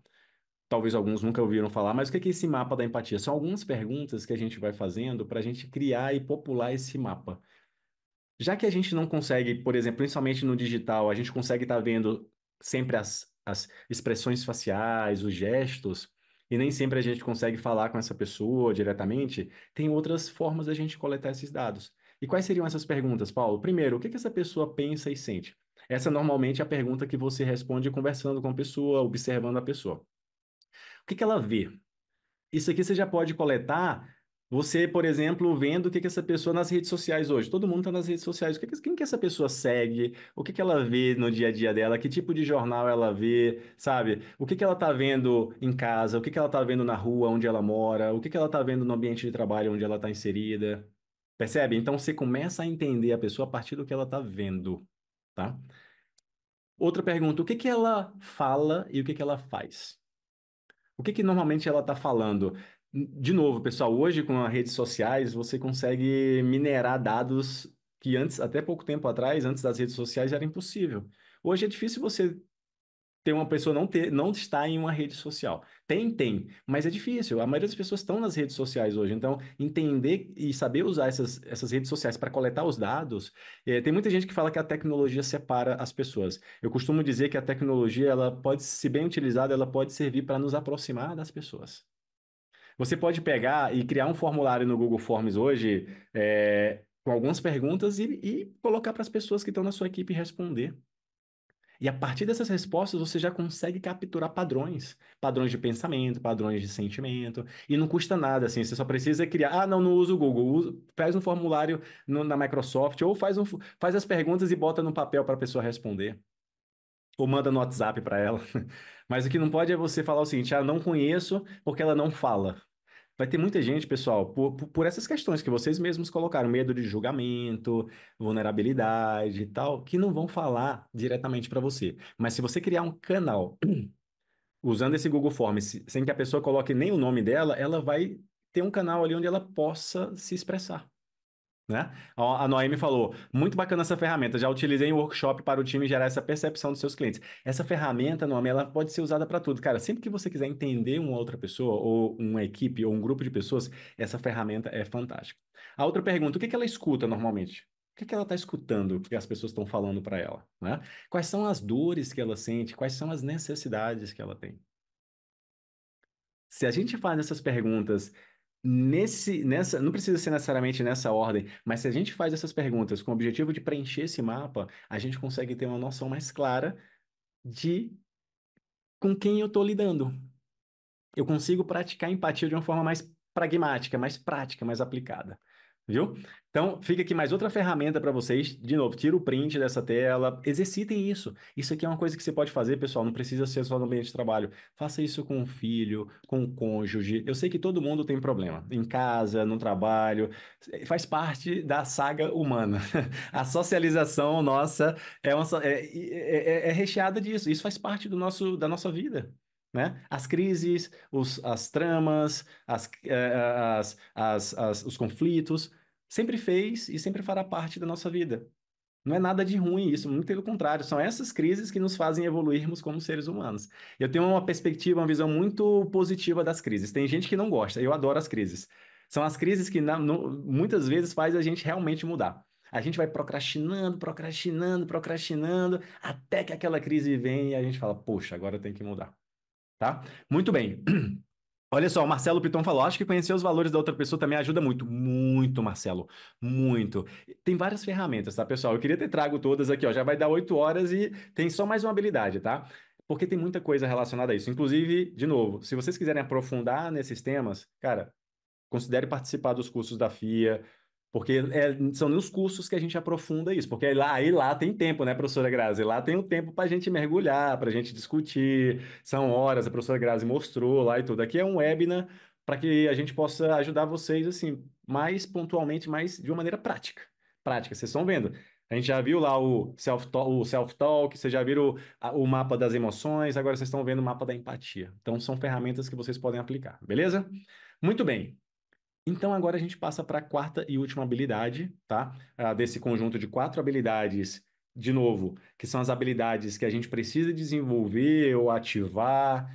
talvez alguns nunca ouviram falar, mas o que é esse mapa da empatia? São algumas perguntas que a gente vai fazendo para a gente criar e popular esse mapa. Já que a gente não consegue, por exemplo, principalmente no digital, a gente consegue estar vendo sempre as expressões faciais, os gestos, e nem sempre a gente consegue falar com essa pessoa diretamente, tem outras formas da gente coletar esses dados. E quais seriam essas perguntas, Paulo? Primeiro, o que que essa pessoa pensa e sente? Essa normalmente é a pergunta que você responde conversando com a pessoa, observando a pessoa. O que que ela vê? Isso aqui você já pode coletar Você, por exemplo, vendo o que que essa pessoa nas redes sociais hoje. Todo mundo está nas redes sociais. Quem que essa pessoa segue? O que que ela vê no dia a dia dela? Que tipo de jornal ela vê, sabe? O que que ela está vendo em casa? O que que ela está vendo na rua onde ela mora? O que que ela está vendo no ambiente de trabalho onde ela está inserida? Percebe? Então você começa a entender a pessoa a partir do que ela está vendo, tá? Outra pergunta: o que que ela fala e o que que ela faz? O que que normalmente ela está falando? De novo, pessoal, hoje com as redes sociais você consegue minerar dados que antes, até pouco tempo atrás, antes das redes sociais, era impossível. Hoje é difícil você ter uma pessoa não estar em uma rede social. Tem, mas é difícil. A maioria das pessoas estão nas redes sociais hoje. Então, entender e saber usar essas redes sociais para coletar os dados, tem muita gente que fala que a tecnologia separa as pessoas. Eu costumo dizer que a tecnologia, ela pode, se bem utilizada, ela pode servir para nos aproximar das pessoas. Você pode pegar e criar um formulário no Google Forms hoje, com algumas perguntas e colocar para as pessoas que estão na sua equipe responder. E a partir dessas respostas, você já consegue capturar padrões, padrões de pensamento, padrões de sentimento, e não custa nada, assim, você só precisa criar, não uso o Google, faz um formulário na Microsoft, ou faz as perguntas e bota no papel para a pessoa responder, ou manda no WhatsApp para ela. Mas o que não pode é você falar o seguinte, não conheço porque ela não fala. Vai ter muita gente, pessoal, por essas questões que vocês mesmos colocaram, medo de julgamento, vulnerabilidade e tal, que não vão falar diretamente para você. Mas se você criar um canal usando esse Google Forms, sem que a pessoa coloque nem o nome dela, ela vai ter um canal ali onde ela possa se expressar, né? A Noemi falou, muito bacana essa ferramenta, já utilizei em workshop para o time gerar essa percepção dos seus clientes. Essa ferramenta, Noemi, ela pode ser usada para tudo. Cara, sempre que você quiser entender uma outra pessoa, ou uma equipe, ou um grupo de pessoas, essa ferramenta é fantástica. A outra pergunta, o que que ela escuta normalmente? O que que ela está escutando que as pessoas estão falando para ela, né? Quais são as dores que ela sente? Quais são as necessidades que ela tem? Se a gente faz essas perguntas não precisa ser necessariamente nessa ordem, mas se a gente faz essas perguntas com o objetivo de preencher esse mapa, a gente consegue ter uma noção mais clara de com quem eu estou lidando. Eu consigo praticar empatia de uma forma mais pragmática, mais prática, mais aplicada. Viu? Então, fica aqui mais outra ferramenta para vocês. De novo, tira o print dessa tela, exercitem isso. Isso aqui é uma coisa que você pode fazer, pessoal, não precisa ser só no ambiente de trabalho. Faça isso com o filho, com o cônjuge. Eu sei que todo mundo tem problema, em casa, no trabalho, faz parte da saga humana. A socialização nossa é recheada disso. Isso faz parte da nossa vida. Né? As crises, as tramas, os conflitos, sempre fez e sempre fará parte da nossa vida. Não é nada de ruim isso, muito pelo contrário, são essas crises que nos fazem evoluirmos como seres humanos. Eu tenho uma perspectiva, uma visão muito positiva das crises. Tem gente que não gosta, eu adoro as crises. São as crises que muitas vezes faz a gente realmente mudar. A gente vai procrastinando, procrastinando, procrastinando, até que aquela crise vem e a gente fala, poxa, agora eu tenho que mudar. Tá? Muito bem. Olha só, o Marcelo Piton falou, acho que conhecer os valores da outra pessoa também ajuda muito. Muito, Marcelo. Muito. Tem várias ferramentas, tá, pessoal? Eu queria ter trago todas aqui, ó. Já vai dar 8 horas e tem só mais uma habilidade, tá? Porque tem muita coisa relacionada a isso. Inclusive, de novo, se vocês quiserem aprofundar nesses temas, cara, considere participar dos cursos da FIA, porque são nos cursos que a gente aprofunda isso, porque aí lá tem tempo, né, professora Grazi? Lá tem o tempo para a gente mergulhar, para a gente discutir, são horas, a professora Grazi mostrou lá e tudo. Aqui é um webinar para que a gente possa ajudar vocês, assim, mais pontualmente, mais de uma maneira prática. Prática, vocês estão vendo. A gente já viu lá o self-talk, vocês já viram o mapa das emoções, agora vocês estão vendo o mapa da empatia. Então, são ferramentas que vocês podem aplicar, beleza? Muito bem. Então, agora a gente passa para a quarta e última habilidade, tá? Desse conjunto de 4 habilidades, de novo, que são as habilidades que a gente precisa desenvolver ou ativar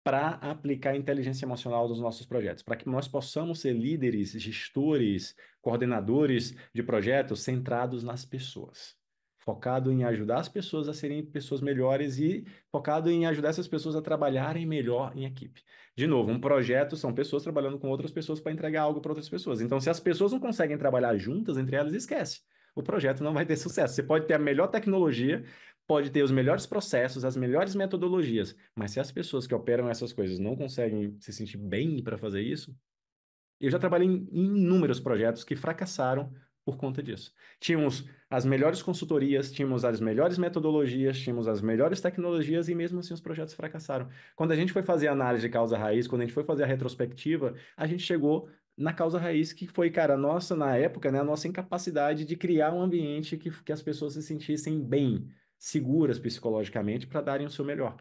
para aplicar a inteligência emocional nos nossos projetos, para que nós possamos ser líderes, gestores, coordenadores de projetos centrados nas pessoas. Focado em ajudar as pessoas a serem pessoas melhores e focado em ajudar essas pessoas a trabalharem melhor em equipe. De novo, um projeto são pessoas trabalhando com outras pessoas para entregar algo para outras pessoas. Então, se as pessoas não conseguem trabalhar juntas entre elas, esquece. O projeto não vai ter sucesso. Você pode ter a melhor tecnologia, pode ter os melhores processos, as melhores metodologias, mas se as pessoas que operam essas coisas não conseguem se sentir bem para fazer isso, Eu já trabalhei em inúmeros projetos que fracassaram por conta disso. Tínhamos as melhores consultorias, tínhamos as melhores metodologias, tínhamos as melhores tecnologias e mesmo assim os projetos fracassaram. Quando a gente foi fazer a análise de causa raiz, quando a gente foi fazer a retrospectiva, a gente chegou na causa raiz que foi, cara, a nossa, na época, né, a nossa incapacidade de criar um ambiente que as pessoas se sentissem bem, seguras psicologicamente para darem o seu melhor.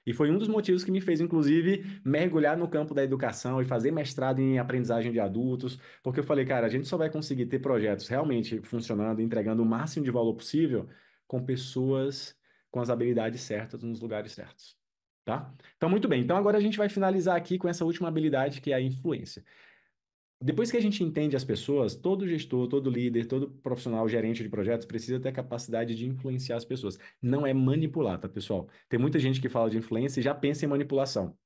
E foi um dos motivos que me fez, inclusive, mergulhar no campo da educação e fazer mestrado em aprendizagem de adultos, porque eu falei, cara, a gente só vai conseguir ter projetos realmente funcionando, entregando o máximo de valor possível com pessoas com as habilidades certas nos lugares certos, tá? Então, muito bem. Então, agora a gente vai finalizar aqui com essa última habilidade, que é a influência. Depois que a gente entende as pessoas, todo gestor, todo líder, todo profissional, gerente de projetos precisa ter a capacidade de influenciar as pessoas. Não é manipular, tá, pessoal? Tem muita gente que fala de influência e já pensa em manipulação.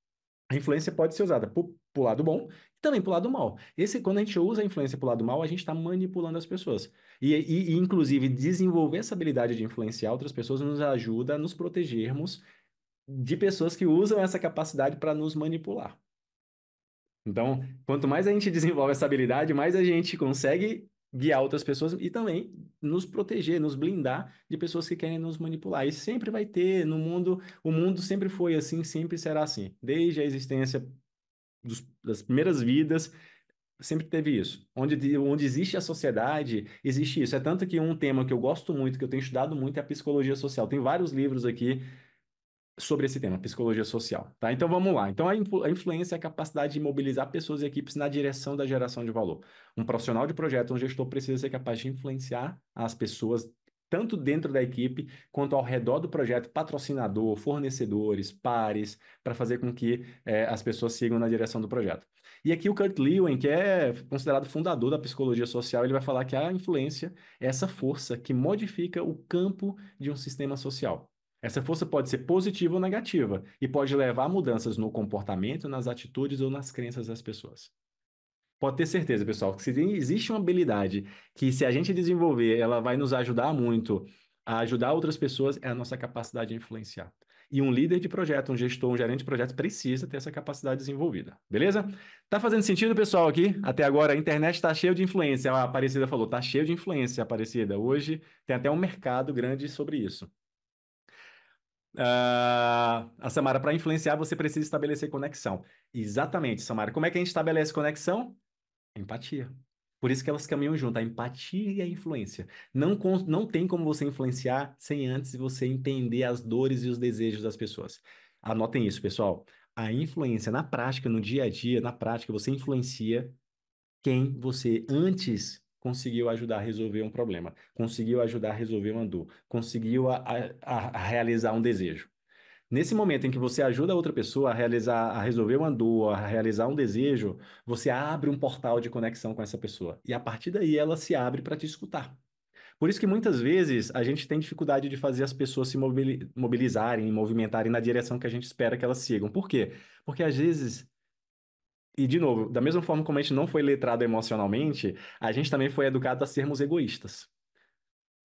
A influência pode ser usada pro lado bom e também pro lado mal. Quando a gente usa a influência pro lado mal, a gente está manipulando as pessoas. Inclusive, desenvolver essa habilidade de influenciar outras pessoas nos ajuda a nos protegermos de pessoas que usam essa capacidade para nos manipular. Então, quanto mais a gente desenvolve essa habilidade, mais a gente consegue guiar outras pessoas e também nos proteger, nos blindar de pessoas que querem nos manipular. E sempre vai ter no mundo, o mundo sempre foi assim, sempre será assim. Desde a existência das primeiras vidas, sempre teve isso. Onde existe a sociedade, existe isso. É tanto que um tema que eu gosto muito, que eu tenho estudado muito, é a psicologia social. Tem vários livros aqui sobre esse tema, psicologia social, tá? Então vamos lá. Então a influência é a capacidade de mobilizar pessoas e equipes na direção da geração de valor. Um profissional de projeto, um gestor precisa ser capaz de influenciar as pessoas tanto dentro da equipe quanto ao redor do projeto, patrocinador, fornecedores, pares, para fazer com que as pessoas sigam na direção do projeto. E aqui o Kurt Lewin, que é considerado fundador da psicologia social, ele vai falar que a influência é essa força que modifica o campo de um sistema social. Essa força pode ser positiva ou negativa e pode levar a mudanças no comportamento, nas atitudes ou nas crenças das pessoas. Pode ter certeza, pessoal, que se existe uma habilidade que, se a gente desenvolver, ela vai nos ajudar muito a ajudar outras pessoas, é a nossa capacidade de influenciar. E um líder de projeto, um gestor, um gerente de projetos precisa ter essa capacidade desenvolvida. Beleza? Tá fazendo sentido, pessoal, aqui? Até agora a internet está cheia de influência. A Aparecida falou, tá cheio de influência, Aparecida. Hoje tem até um mercado grande sobre isso. A Samara, para influenciar, você precisa estabelecer conexão. Exatamente, Samara. Como é que a gente estabelece conexão? Empatia. Por isso que elas caminham junto, a empatia e a influência. Não tem como você influenciar sem antes você entender as dores e os desejos das pessoas. Anotem isso, pessoal. A influência na prática, no dia a dia, na prática, você influencia quem você antes conseguiu ajudar a resolver um problema, conseguiu ajudar a resolver uma dor, conseguiu a realizar um desejo. Nesse momento em que você ajuda a outra pessoa a realizar, a resolver uma dor, a realizar um desejo, você abre um portal de conexão com essa pessoa. E a partir daí ela se abre para te escutar. Por isso que muitas vezes a gente tem dificuldade de fazer as pessoas se mobilizarem, movimentarem na direção que a gente espera que elas sigam. Por quê? Porque às vezes, e de novo, da mesma forma como a gente não foi letrado emocionalmente, a gente também foi educado a sermos egoístas.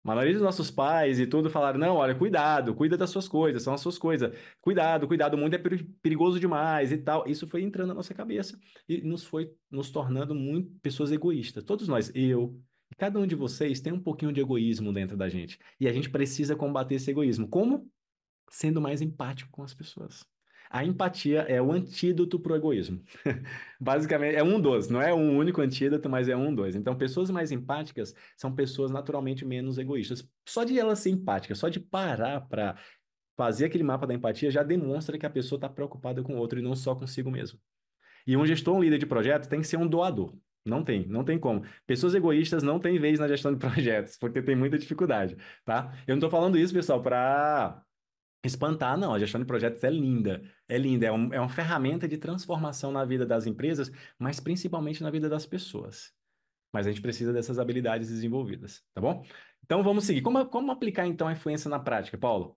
A maioria dos nossos pais e tudo falaram, não, olha, cuidado, cuida das suas coisas, são as suas coisas. Cuidado, cuidado, o mundo é perigoso demais e tal. Isso foi entrando na nossa cabeça e nos foi nos tornando muito pessoas egoístas. Todos nós, eu, e cada um de vocês tem um pouquinho de egoísmo dentro da gente. E a gente precisa combater esse egoísmo. Como? Sendo mais empático com as pessoas. A empatia é o antídoto para o egoísmo. Basicamente, é um dos, não é um único antídoto, mas é um dos. Então, pessoas mais empáticas são pessoas naturalmente menos egoístas. Só de ela ser empática, só de parar para fazer aquele mapa da empatia já demonstra que a pessoa está preocupada com o outro e não só consigo mesmo. E um gestor, um líder de projeto tem que ser um doador. Não tem como. Pessoas egoístas não têm vez na gestão de projetos, porque tem muita dificuldade, tá? Eu não estou falando isso, pessoal, para espantar, não. A gestão de projetos é linda. É linda. É uma ferramenta de transformação na vida das empresas, mas principalmente na vida das pessoas. Mas a gente precisa dessas habilidades desenvolvidas, tá bom? Então vamos seguir. Como aplicar então a influência na prática, Paulo?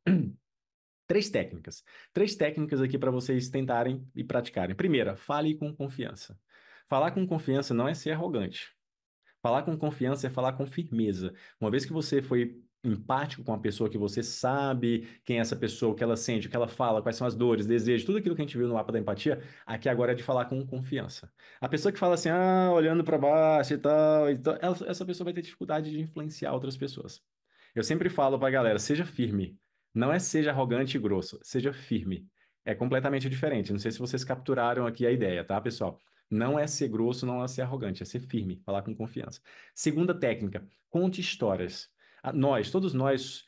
Três técnicas. Três técnicas aqui para vocês tentarem e praticarem. Primeira, fale com confiança. Falar com confiança não é ser arrogante. Falar com confiança é falar com firmeza. Uma vez que você foi empático com a pessoa, que você sabe quem é essa pessoa, o que ela sente, o que ela fala, quais são as dores, desejos, tudo aquilo que a gente viu no mapa da empatia, aqui agora é de falar com confiança. A pessoa que fala assim, olhando para baixo e tal, essa pessoa vai ter dificuldade de influenciar outras pessoas. Eu sempre falo pra galera, seja firme. Não é seja arrogante e grosso, seja firme. É completamente diferente. Não sei se vocês capturaram aqui a ideia, tá, pessoal? Não é ser grosso, não é ser arrogante, é ser firme, falar com confiança. Segunda técnica, conte histórias. Todos nós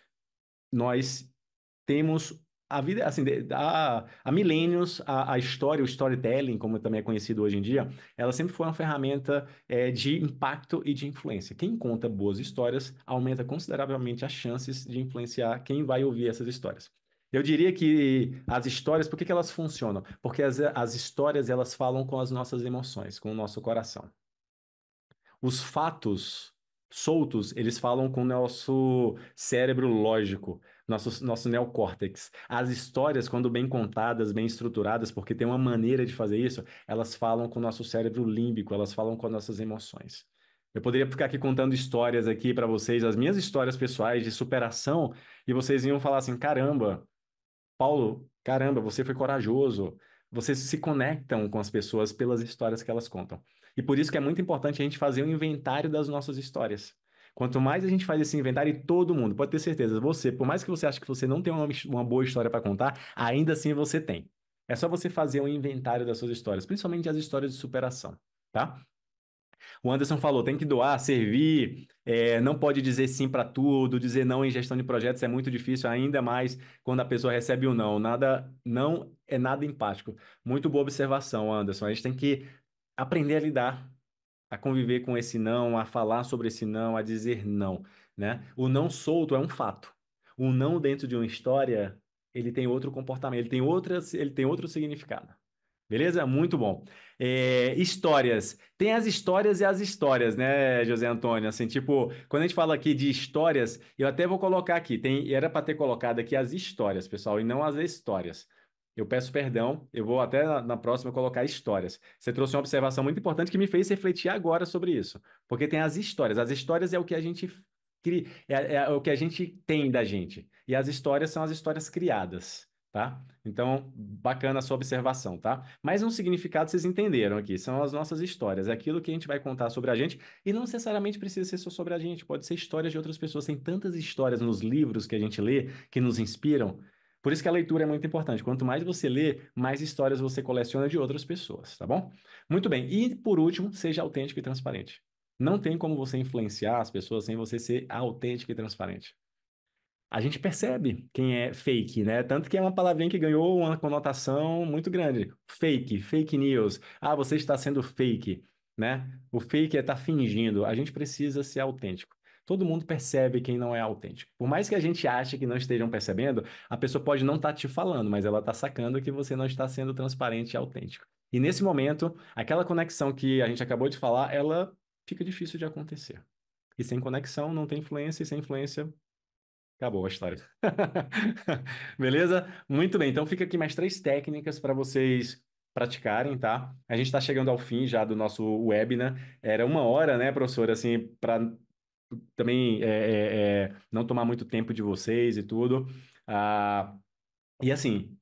temos a vida, assim, há milênios, a história, o storytelling, como também é conhecido hoje em dia, ela sempre foi uma ferramenta de impacto e de influência. Quem conta boas histórias aumenta consideravelmente as chances de influenciar quem vai ouvir essas histórias. Eu diria que as histórias, por que que elas funcionam? Porque as histórias, elas falam com as nossas emoções, com o nosso coração. Os fatos soltos, eles falam com o nosso cérebro lógico, nosso neocórtex. As histórias, quando bem contadas, bem estruturadas, porque tem uma maneira de fazer isso, elas falam com o nosso cérebro límbico, elas falam com as nossas emoções. Eu poderia ficar aqui contando histórias aqui para vocês, as minhas histórias pessoais de superação, e vocês iam falar assim: caramba, Paulo, caramba, você foi corajoso. Vocês se conectam com as pessoas pelas histórias que elas contam. E por isso que é muito importante a gente fazer um inventário das nossas histórias. Quanto mais a gente faz esse inventário, e todo mundo, pode ter certeza, você, por mais que você ache que você não tem uma boa história para contar, ainda assim você tem. É só você fazer um inventário das suas histórias, principalmente as histórias de superação, tá? O Anderson falou, tem que doar, servir, não pode dizer sim para tudo, dizer não em gestão de projetos é muito difícil, ainda mais quando a pessoa recebe o não. Nada, não é nada empático. Muito boa observação, Anderson. A gente tem que aprender a lidar, a conviver com esse não, a falar sobre esse não, a dizer não, né? O não solto é um fato. O não dentro de uma história, ele tem outro comportamento, ele tem outro significado. Beleza? Muito bom. Histórias. Tem as histórias e as histórias, né, José Antônio? Assim, tipo, quando a gente fala aqui de histórias, eu até vou colocar aqui, era para ter colocado aqui as histórias, pessoal, e não as histórias. Eu peço perdão, eu vou até na próxima colocar histórias. Você trouxe uma observação muito importante que me fez refletir agora sobre isso. Porque tem as histórias. As histórias é o que a gente cria, é o que a gente tem da gente. E as histórias são as histórias criadas, tá? Então, bacana a sua observação, tá? Mas um significado vocês entenderam aqui, são as nossas histórias, é aquilo que a gente vai contar sobre a gente, e não necessariamente precisa ser só sobre a gente, pode ser histórias de outras pessoas. Tem tantas histórias nos livros que a gente lê que nos inspiram. Por isso que a leitura é muito importante. Quanto mais você lê, mais histórias você coleciona de outras pessoas, tá bom? Muito bem. E por último, seja autêntico e transparente. Não tem como você influenciar as pessoas sem você ser autêntico e transparente. A gente percebe quem é fake, né? Tanto que é uma palavrinha que ganhou uma conotação muito grande. Fake, fake news. Ah, você está sendo fake, né? O fake é estar fingindo. A gente precisa ser autêntico. Todo mundo percebe quem não é autêntico. Por mais que a gente ache que não estejam percebendo, a pessoa pode não estar te falando, mas ela está sacando que você não está sendo transparente e autêntico. E nesse momento, aquela conexão que a gente acabou de falar, ela fica difícil de acontecer. E sem conexão não tem influência, e sem influência acabou a história. Beleza? Muito bem. Então fica aqui mais 3 técnicas para vocês praticarem, tá? A gente está chegando ao fim já do nosso web, né? Era 1 hora, né, professor? Assim, para também não tomar muito tempo de vocês e tudo. E assim,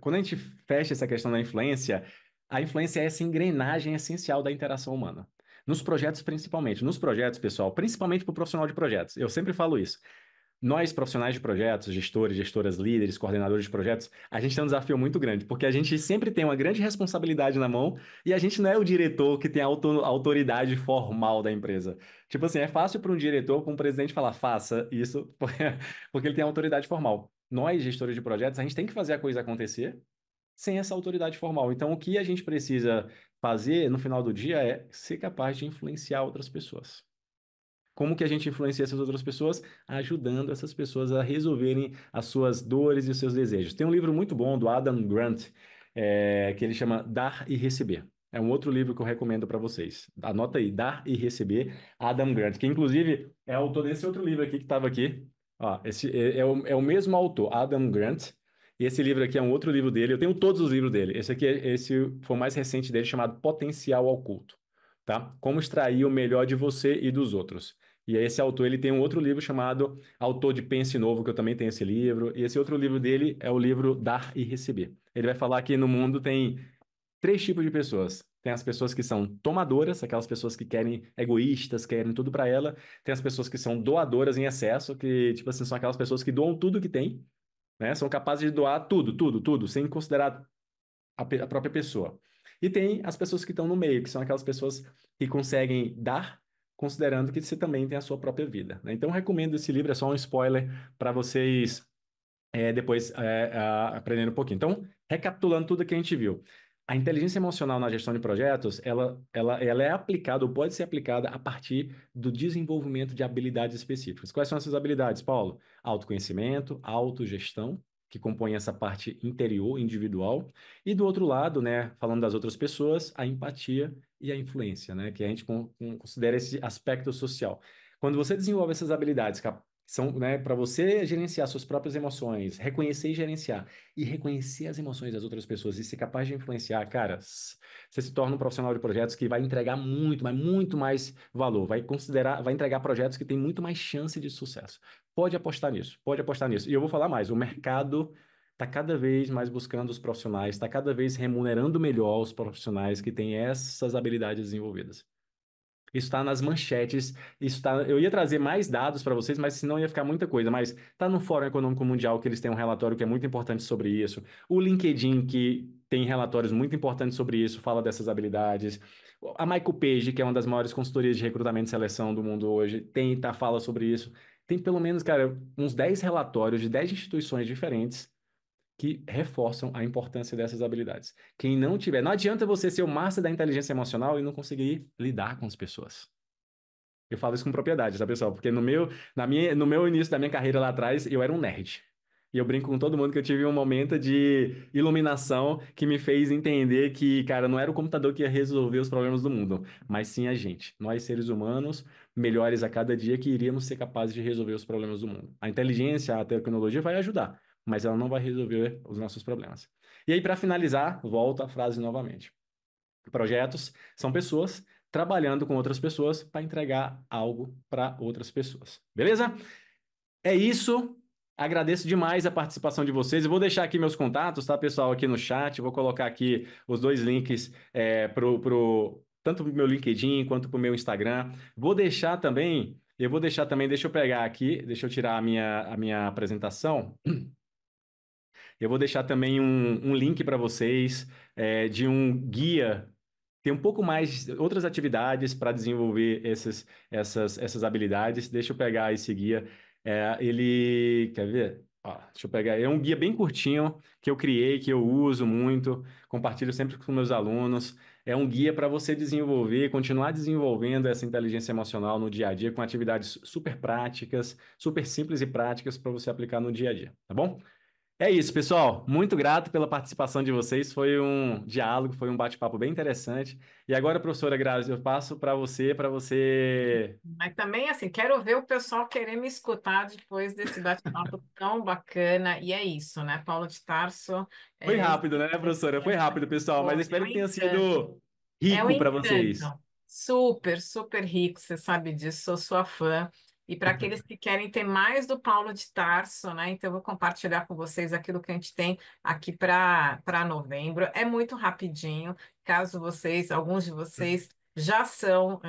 quando a gente fecha essa questão da influência, a influência é essa engrenagem essencial da interação humana. Nos projetos, principalmente. Nos projetos, pessoal, principalmente para o profissional de projetos. Eu sempre falo isso. Nós, profissionais de projetos, gestores, gestoras, líderes, coordenadores de projetos, a gente tem um desafio muito grande, porque a gente sempre tem uma grande responsabilidade na mão e a gente não é o diretor que tem a autoridade formal da empresa. Tipo assim, é fácil para um diretor, para um presidente falar, faça isso, porque ele tem a autoridade formal. Nós, gestores de projetos, a gente tem que fazer a coisa acontecer sem essa autoridade formal. Então, o que a gente precisa fazer no final do dia é ser capaz de influenciar outras pessoas. Como que a gente influencia essas outras pessoas? Ajudando essas pessoas a resolverem as suas dores e os seus desejos. Tem um livro muito bom do Adam Grant, que ele chama Dar e Receber. É um outro livro que eu recomendo para vocês. Anota aí, Dar e Receber, Adam Grant, que inclusive é autor desse outro livro aqui que estava aqui. Ó, esse é o mesmo autor, Adam Grant. E esse livro aqui é um outro livro dele. Eu tenho todos os livros dele. Esse foi o mais recente dele, chamado Potencial Oculto. Tá? Como extrair o melhor de você e dos outros. E esse autor, ele tem um outro livro chamado Autor de Pense Novo, que eu também tenho esse livro. E esse outro livro dele é o livro Dar e Receber. Ele vai falar que no mundo tem três tipos de pessoas. Tem as pessoas que são tomadoras, aquelas pessoas que querem, egoístas, querem tudo para ela. Tem as pessoas que são doadoras em excesso, que, tipo assim, são aquelas pessoas que doam tudo que têm, né? São capazes de doar tudo, tudo, tudo, sem considerar a própria pessoa. E tem as pessoas que estão no meio, que são aquelas pessoas que conseguem dar, considerando que você também tem a sua própria vida, né? Então, eu recomendo esse livro, é só um spoiler para vocês depois aprendendo um pouquinho. Então, recapitulando tudo que a gente viu. A inteligência emocional na gestão de projetos, ela é aplicada ou pode ser aplicada a partir do desenvolvimento de habilidades específicas. Quais são essas habilidades, Paulo? Autoconhecimento, autogestão, que compõe essa parte interior, individual, e do outro lado, né, falando das outras pessoas, a empatia e a influência, né, que a gente considera esse aspecto social. Quando você desenvolve essas habilidades, são, né, para você gerenciar suas próprias emoções, reconhecer e gerenciar, e reconhecer as emoções das outras pessoas e ser capaz de influenciar, cara, você se torna um profissional de projetos que vai entregar muito, mas muito mais valor, vai entregar projetos que têm muito mais chance de sucesso. Pode apostar nisso, pode apostar nisso. E eu vou falar mais, o mercado está cada vez mais buscando os profissionais, está cada vez remunerando melhor os profissionais que têm essas habilidades desenvolvidas. Isso está nas manchetes, isso tá, eu ia trazer mais dados para vocês, mas senão ia ficar muita coisa. Mas está no Fórum Econômico Mundial que eles têm um relatório que é muito importante sobre isso. O LinkedIn, que tem relatórios muito importantes sobre isso, fala dessas habilidades. A Michael Page, que é uma das maiores consultorias de recrutamento e seleção do mundo hoje, fala sobre isso. Tem pelo menos, cara, uns 10 relatórios de 10 instituições diferentes que reforçam a importância dessas habilidades. Quem não tiver, não adianta você ser o master da inteligência emocional e não conseguir lidar com as pessoas. Eu falo isso com propriedade, tá, pessoal? Porque no meu início da minha carreira lá atrás, eu era um nerd. E eu brinco com todo mundo que eu tive um momento de iluminação que me fez entender que, cara, não era o computador que ia resolver os problemas do mundo, mas sim a gente. Nós, seres humanos, melhores a cada dia, que iríamos ser capazes de resolver os problemas do mundo. A inteligência, a tecnologia vai ajudar, mas ela não vai resolver os nossos problemas. E aí, para finalizar, volto à frase novamente. Projetos são pessoas trabalhando com outras pessoas para entregar algo para outras pessoas. Beleza? É isso. Agradeço demais a participação de vocês. Eu vou deixar aqui meus contatos, tá, pessoal, aqui no chat. Vou colocar aqui os dois links tanto para o meu LinkedIn quanto para o meu Instagram. Eu vou deixar também, deixa eu pegar aqui, deixa eu tirar a minha apresentação. Eu vou deixar também um link para vocês de um guia. Tem um pouco mais outras atividades para desenvolver essas habilidades. Deixa eu pegar esse guia. Ele, quer ver? Ó, deixa eu pegar. É um guia bem curtinho que eu criei, que eu uso muito, compartilho sempre com meus alunos. É um guia para você desenvolver, continuar desenvolvendo essa inteligência emocional no dia a dia, com atividades super práticas, super simples e práticas para você aplicar no dia a dia, tá bom? É isso, pessoal. Muito grato pela participação de vocês. Foi um diálogo, foi um bate-papo bem interessante. E agora, professora Grazi, eu passo para você. Mas também, assim, quero ver o pessoal querer me escutar depois desse bate-papo tão bacana. E é isso, né? Paulo de Tarso. Foi É, rápido, né, professora? Foi rápido, pessoal, mas eu é espero um que tenha encanto. sido É um rico para vocês. encanto. Super, super rico, você sabe disso, sou sua fã. E para aqueles que querem ter mais do Paulo de Tarso, né? Então, eu vou compartilhar com vocês aquilo que a gente tem aqui para novembro. É muito rapidinho, caso alguns de vocês já são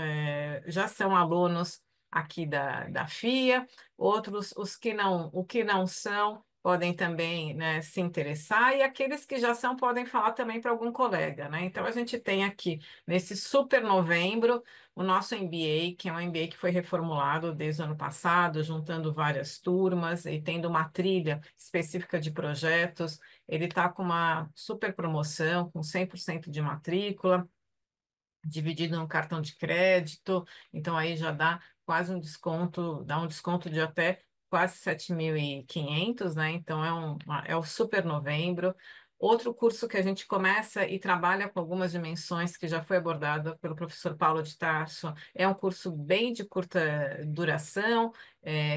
alunos aqui da FIA, outros, o que não são, podem também, né, se interessar, e aqueles que já são podem falar também para algum colega, né? Então, a gente tem aqui, nesse super novembro, o nosso MBA, que é um MBA que foi reformulado desde o ano passado, juntando várias turmas e tendo uma trilha específica de projetos. Ele está com uma super promoção, com 100% de matrícula, dividido no cartão de crédito, então aí já dá quase um desconto, dá um desconto de até quase 7.500, né? Então é o super novembro. Outro curso que a gente começa e trabalha com algumas dimensões que já foi abordado pelo professor Paulo de Tarso, é um curso bem de curta duração,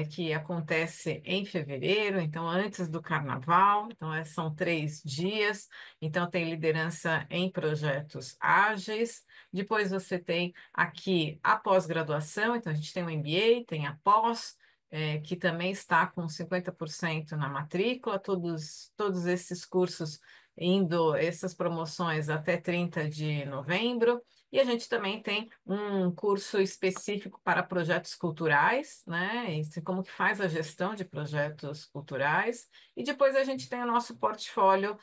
que acontece em fevereiro, então antes do carnaval, então são 3 dias, então tem liderança em projetos ágeis, depois você tem aqui a pós-graduação, então a gente tem o MBA, tem a pós, que também está com 50% na matrícula, todos esses cursos indo, essas promoções até 30 de novembro. E a gente também tem um curso específico para projetos culturais, né? Como que faz a gestão de projetos culturais. E depois a gente tem o nosso portfólio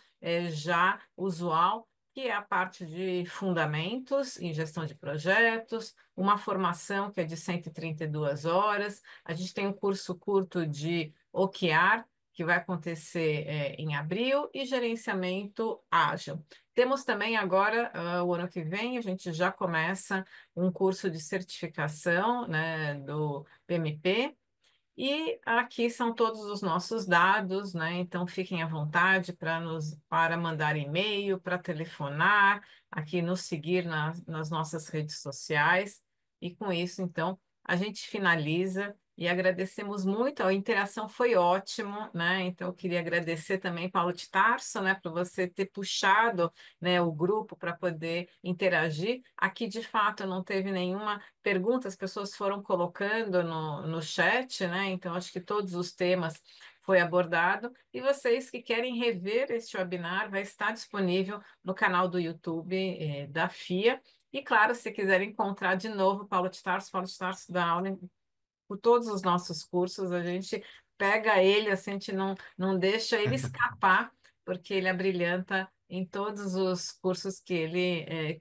já usual, que é a parte de fundamentos em gestão de projetos, uma formação que é de 132 horas. A gente tem um curso curto de OKR, que vai acontecer em abril, e gerenciamento ágil. Temos também agora, o ano que vem, a gente já começa um curso de certificação, né, do PMP, e aqui são todos os nossos dados, né? Então fiquem à vontade para mandar e-mail, para telefonar, aqui nos seguir nas nossas redes sociais. E com isso, então, a gente finaliza e agradecemos muito. A interação foi ótima, né? Então eu queria agradecer também, Paulo de Tarso, né, por você ter puxado, né, o grupo para poder interagir. Aqui, de fato, não teve nenhuma pergunta, as pessoas foram colocando no chat, né? Então, acho que todos os temas foi abordado. E vocês que querem rever este webinar, vai estar disponível no canal do YouTube, da FIA. E, claro, se quiserem encontrar de novo Paulo de Tarso dá aula por todos os nossos cursos, a gente pega ele, assim, a gente não deixa ele escapar, porque ele abrilhanta em todos os cursos que ele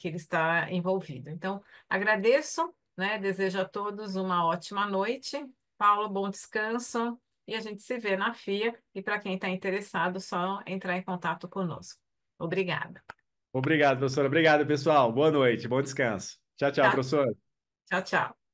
está envolvido. Então, agradeço, né? Desejo a todos uma ótima noite. Paulo, bom descanso e a gente se vê na FIA. E para quem está interessado, só entrar em contato conosco. Obrigada. Obrigado, professora. Obrigado, pessoal. Boa noite, bom descanso. Tchau, tchau, Tchau, professor. tchau, tchau.